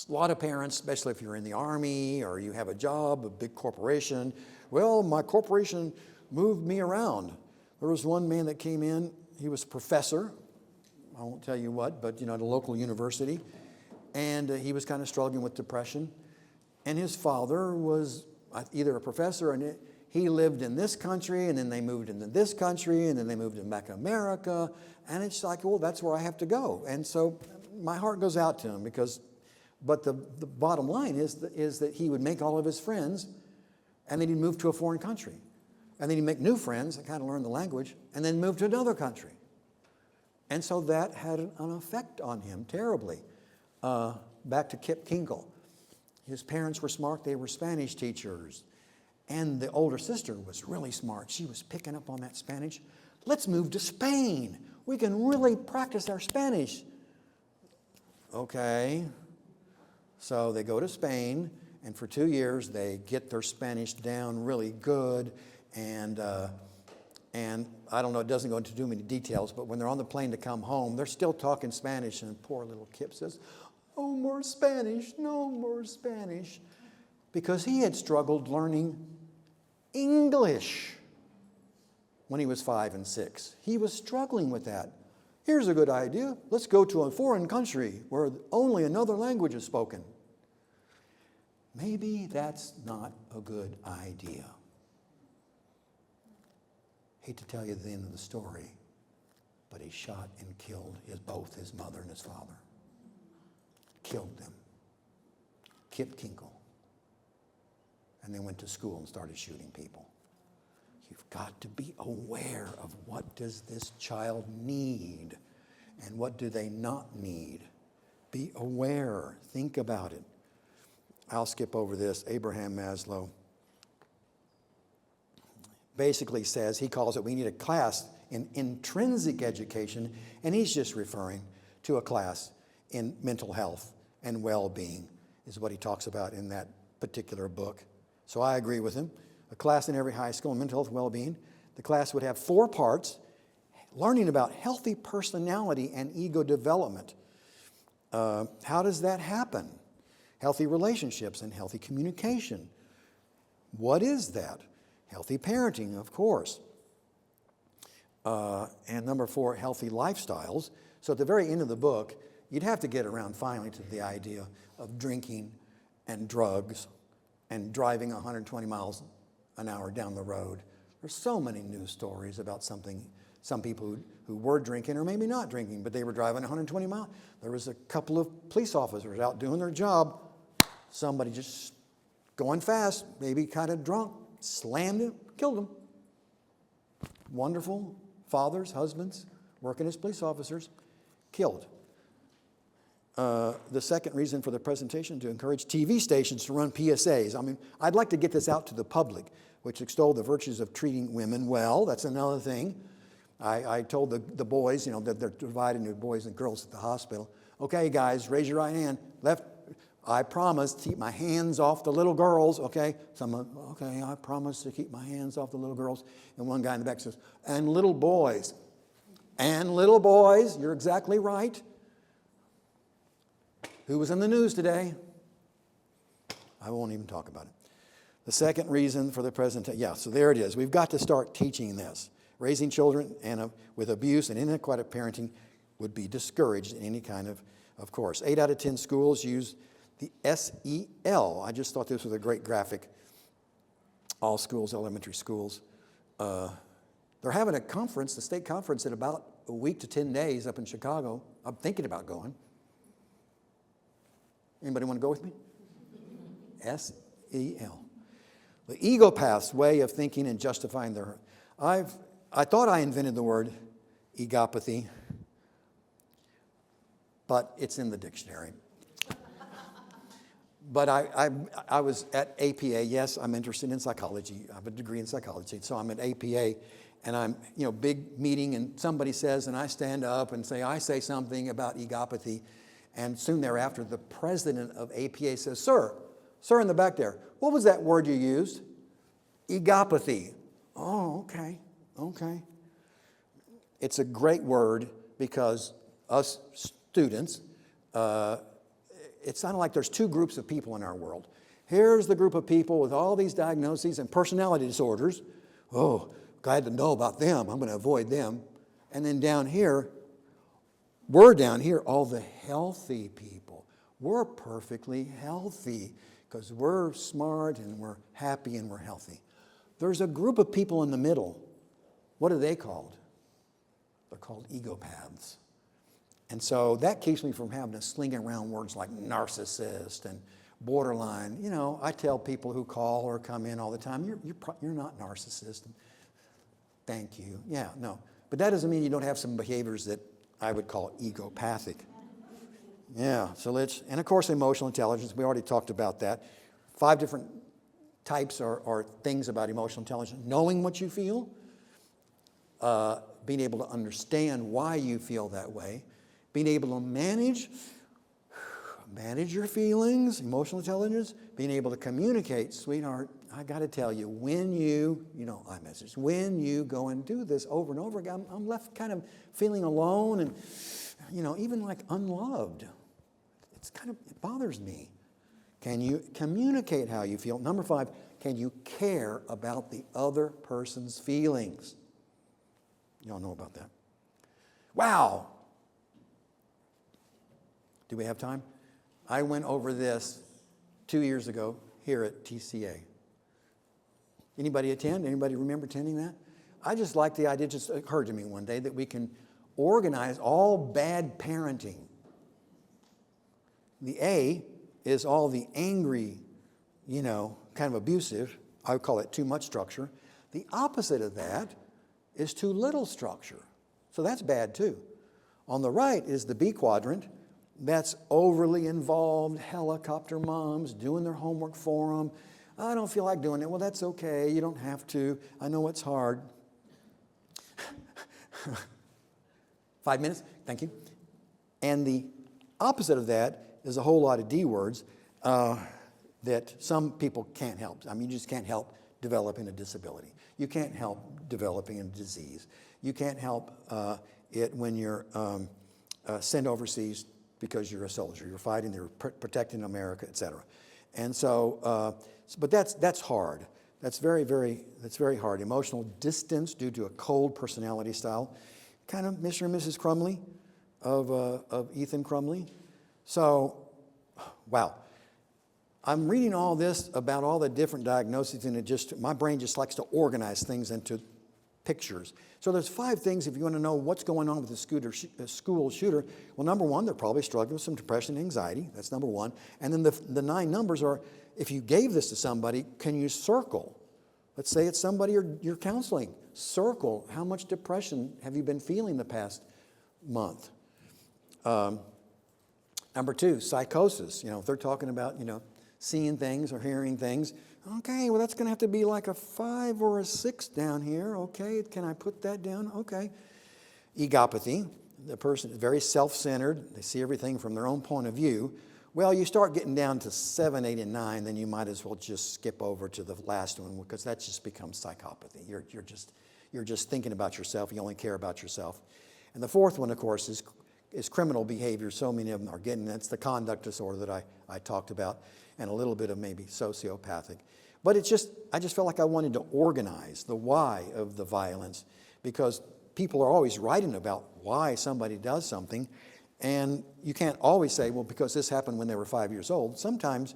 lot of parents, especially if you're in the Army or you have a job, a big corporation, well, my corporation moved me around. There was one man that came in, he was a professor, I won't tell you what, but at a local university, and he was kind of struggling with depression. And his father was either a professor, and he lived in this country, and then they moved into this country, and then they moved back to America, and it's like, well, that's where I have to go. And so my heart goes out to him, but the bottom line is that he would make all of his friends, and then he'd move to a foreign country. And then he'd make new friends and kind of learn the language, and then move to another country. And so that had an effect on him terribly. Back to Kip Kinkle. His parents were smart. They were Spanish teachers. And the older sister was really smart. She was picking up on that Spanish. Let's move to Spain. We can really practice our Spanish. Okay. So they go to Spain, and for 2 years they get their Spanish down really good. And I don't know, it doesn't go into too many details, but when they're on the plane to come home, they're still talking Spanish, and poor little Kip says, "Oh, more Spanish, no more Spanish," because he had struggled learning English when he was 5 and 6. He was struggling with that. Here's a good idea. Let's go to a foreign country where only another language is spoken. Maybe that's not a good idea. Hate to tell you the end of the story, but he shot and killed both his mother and his father. Killed them. Kip Kinkle. And they went to school and started shooting people. You've got to be aware of what does this child need and what do they not need. Be aware. Think about it. I'll skip over this. Abraham Maslow basically says, he calls it, we need a class in intrinsic education, and he's just referring to a class in mental health and well-being, is what he talks about in that particular book. So I agree with him. A class in every high school in mental health and well-being. The class would have 4 parts: learning about healthy personality and ego development. How does that happen? Healthy relationships and healthy communication. What is that? Healthy parenting, of course. And number 4, healthy lifestyles. So at the very end of the book, you'd have to get around finally to the idea of drinking and drugs and driving 120 miles an hour down the road. There's so many news stories about some people who were drinking or maybe not drinking, but they were driving 120 miles. There was a couple of police officers out doing their job. Somebody just going fast, maybe kind of drunk, slammed him, killed him. Wonderful fathers, husbands, working as police officers, killed. The second reason for the presentation, to encourage TV stations to run PSAs. I mean, I'd like to get this out to the public, which extol the virtues of treating women well. That's another thing. I told the boys, that they're divided into boys and girls at the hospital. Okay, guys, raise your right hand. Left. I promise to keep my hands off the little girls, okay? Okay, I promise to keep my hands off the little girls. And one guy in the back says, and little boys. And little boys, you're exactly right. Who was in the news today? I won't even talk about it. The second reason for the presentation, yeah, so there it is. We've got to start teaching this. Raising children with abuse and inadequate parenting would be discouraged in any kind of course. 8 out of 10 schools use the SEL. I just thought this was a great graphic. All schools, elementary schools. They're having a conference, the state conference, in about a week to 10 days up in Chicago. I'm thinking about going. Anybody want to go with me? SEL. The ego path's way of thinking and justifying their... I thought I invented the word egopathy, but it's in the dictionary. But I was at APA. Yes, I'm interested in psychology. I have a degree in psychology, so I'm at APA, and I'm, big meeting, and somebody says, and I stand up and I say something about egopathy, and soon thereafter, the president of APA says, Sir in the back there, what was that word you used? Egopathy. Oh, okay. It's a great word because us students, it's kind of like there's two groups of people in our world. Here's the group of people with all these diagnoses and personality disorders. Oh, glad to know about them. I'm going to avoid them. And then down here, all the healthy people. We're perfectly healthy because we're smart and we're happy and we're healthy. There's a group of people in the middle. What are they called? They're called ego paths. And so that keeps me from having to sling around words like narcissist and borderline. I tell people who call or come in all the time, you're not narcissist. Thank you. Yeah, no. But that doesn't mean you don't have some behaviors that I would call egopathic. Yeah, and of course emotional intelligence, we already talked about that. 5 different types or things about emotional intelligence. Knowing what you feel, being able to understand why you feel that way, being able to manage your feelings, emotional intelligence, being able to communicate, sweetheart, I got to tell you, when you go and do this over and over again, I'm left kind of feeling alone and, even like unloved. It bothers me. Can you communicate how you feel? Number 5, can you care about the other person's feelings? Y'all know about that. Wow. Do we have time? I went over this 2 years ago here at TCA. Anybody attend? Anybody remember attending that? I just like the idea, it just occurred to me one day that we can organize all bad parenting. The A is all the angry, kind of abusive. I would call it too much structure. The opposite of that is too little structure. So that's bad too. On the right is the B quadrant. That's overly involved helicopter moms doing their homework for them. I don't feel like doing it. Well, that's okay. You don't have to. I know it's hard. 5 minutes? Thank you. And the opposite of that is a whole lot of D words that some people can't help. You just can't help developing a disability. You can't help developing a disease. You can't help it when you're sent overseas because you're a soldier. You're fighting, you're protecting America, etc. And so, but that's hard. That's very hard. Emotional distance due to a cold personality style. Kind of Mr. and Mrs. Crumley of Ethan Crumley. So, wow. I'm reading all this about all the different diagnoses, and my brain just likes to organize things into pictures. So there's 5 things if you want to know what's going on with the school shooter. Well, number 1, they're probably struggling with some depression and anxiety. That's number 1. And then the 9 numbers are, if you gave this to somebody, can you circle? Let's say it's somebody you're counseling. Circle, how much depression have you been feeling the past month? Number 2, psychosis. If they're talking about, seeing things or hearing things. Okay, well, that's going to have to be like a 5 or a 6 down here. Okay, can I put that down? Okay. Egopathy. The person is very self-centered. They see everything from their own point of view. Well, you start getting down to 7, 8, and 9, then you might as well just skip over to the last one because that just becomes psychopathy. You're just thinking about yourself. You only care about yourself. And the 4th one, of course, is criminal behavior. So many of them are getting. That's the conduct disorder that I talked about, and a little bit of maybe sociopathic. But I just felt like I wanted to organize the why of the violence, because people are always writing about why somebody does something, and you can't always say, well, because this happened when they were 5 years old. Sometimes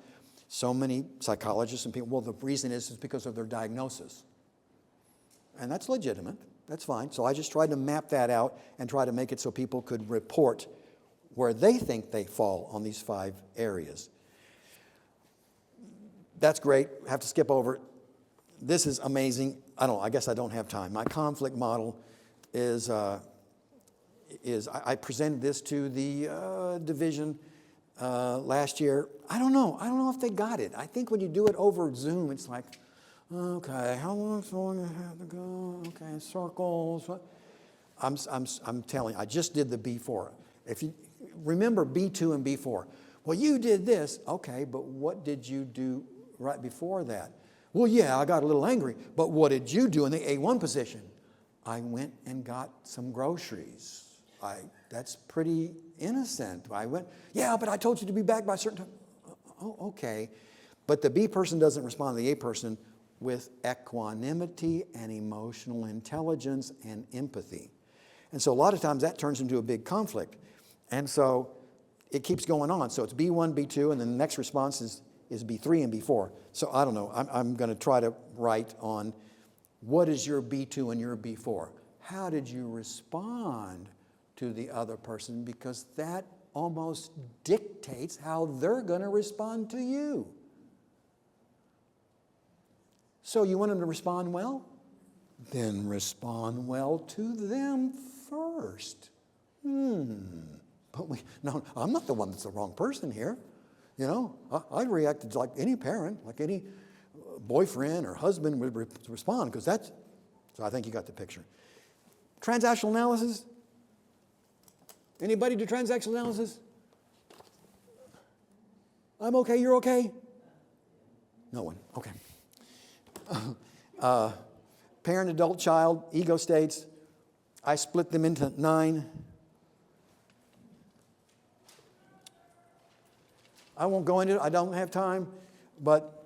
so many psychologists and people, well, the reason is because of their diagnosis. And that's legitimate. That's fine. So I just tried to map that out and try to make it so people could report where they think they fall on these 5 areas. That's great. I have to skip over it. This is amazing. I guess I don't have time. My conflict model is I presented this to the division last year. I don't know if they got it. I think when you do it over Zoom, it's like, okay, how long is going to have to go? Okay, circles. I'm telling you, I just did the B4. If you remember B2 and B4, well, you did this. Okay, but what did you do right before that? Well, yeah, I got a little angry, but what did you do in the A1 position? I went and got some groceries. That's pretty innocent. I went, yeah, but I told you to be back by a certain time. Oh, okay. But the B person doesn't respond to the A person with equanimity and emotional intelligence and empathy. And so a lot of times that turns into a big conflict. And so it keeps going on. So it's B1, B2, and then the next response is B3 and B4. So I don't know. I'm going to try to write on what is your B2 and your B4. How did you respond to the other person? Because that almost dictates how they're going to respond to you. So you want them to respond well? Then respond well to them first. But no, I'm not the one that's the wrong person here. You know, I'd react like any parent, like any boyfriend or husband would respond, because that's, so I think you got the picture. Transactional analysis? Anybody do transactional analysis? I'm okay, you're okay? No one, okay. Parent, adult, child, ego states. I split them into 9. I won't go into it, I don't have time, but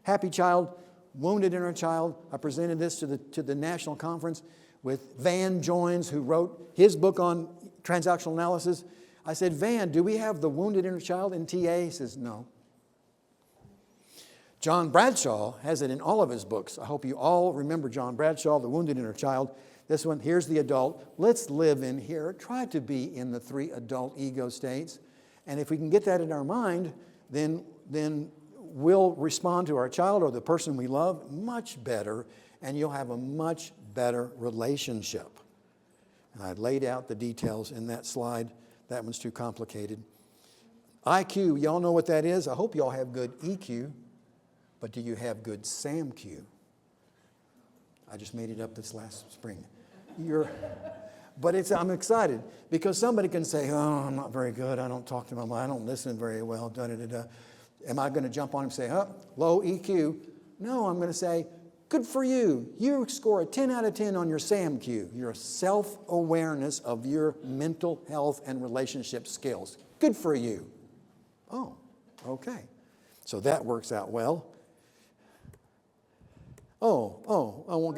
happy child, wounded inner child. I presented this to the national conference with Van Joins, who wrote his book on transactional analysis. I said, Van, do we have the wounded inner child in TA? He says, no. John Bradshaw has it in all of his books. I hope you all remember John Bradshaw, The Wounded Inner Child. This one, here's the adult. Let's live in here. Try to be in the 3 adult ego states. And if we can get that in our mind, then we'll respond to our child or the person we love much better, and you'll have a much better relationship. And I laid out the details in that slide. That one's too complicated. IQ, y'all know what that is? I hope y'all have good EQ. But do you have good SAMQ? I just made it up this last spring. But I'm excited because somebody can say, oh, I'm not very good. I don't talk to my mom. I don't listen very well. Da, da, da, da. Am I going to jump on him and say, oh, low EQ? No, I'm going to say, good for you. You score a 10 out of 10 on your SAMQ, your self-awareness of your mental health and relationship skills. Good for you. Oh, okay. So that works out well. Oh, I won't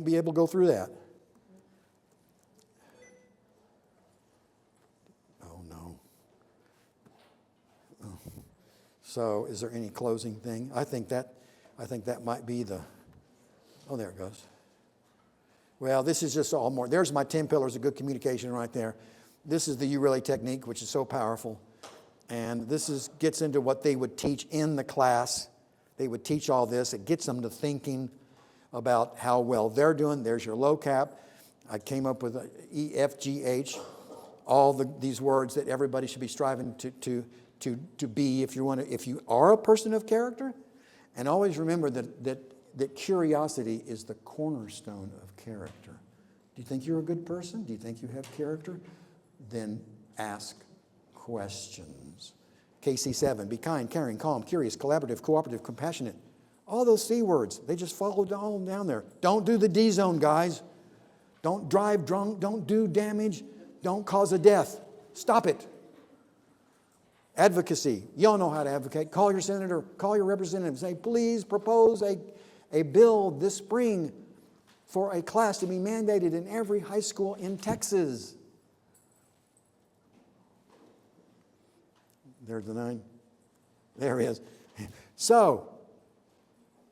be able to go through that. Oh, no. Oh. So is there any closing thing? I think that might be the, oh, there it goes. Well, this is just all more. There's my 10 pillars of good communication right there. This is the You Really technique, which is so powerful. And this gets into what they would teach in the class. They would teach all this. It gets them to thinking about how well they're doing. There's your low cap. I came up with E, F, G, H, all these words that everybody should be striving to be if you are a person of character. And always remember that curiosity is the cornerstone of character. Do you think you're a good person? Do you think you have character? Then ask questions. KC7, be kind, caring, calm, curious, collaborative, cooperative, compassionate. All those C words, they just follow all down there. Don't do the D zone, guys. Don't drive drunk. Don't do damage. Don't cause a death. Stop it. Advocacy. Y'all know how to advocate. Call your senator, call your representative. Say, please propose a bill this spring for a class to be mandated in every high school in Texas. There's the 9. There he is. So,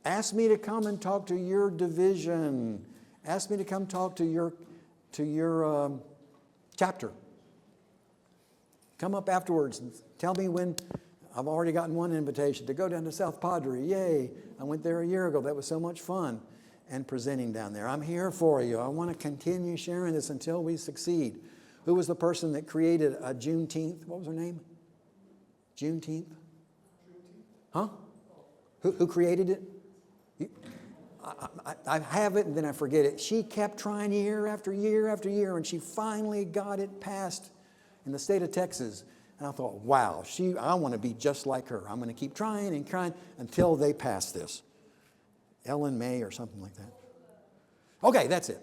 ask me to come and talk to your division. Ask me to come talk to your chapter. Come up afterwards and tell me when. I've already gotten one invitation to go down to South Padre. Yay. I went there a year ago. That was so much fun. And presenting down there. I'm here for you. I want to continue sharing this until we succeed. Who was the person that created a Juneteenth? What was her name? Juneteenth? Huh? Who created it? I have it and then I forget it. She kept trying year after year after year, and she finally got it passed in the state of Texas. And I thought, wow, I want to be just like her. I'm going to keep trying and trying until they pass this. Ellen May or something like that. Okay, that's it.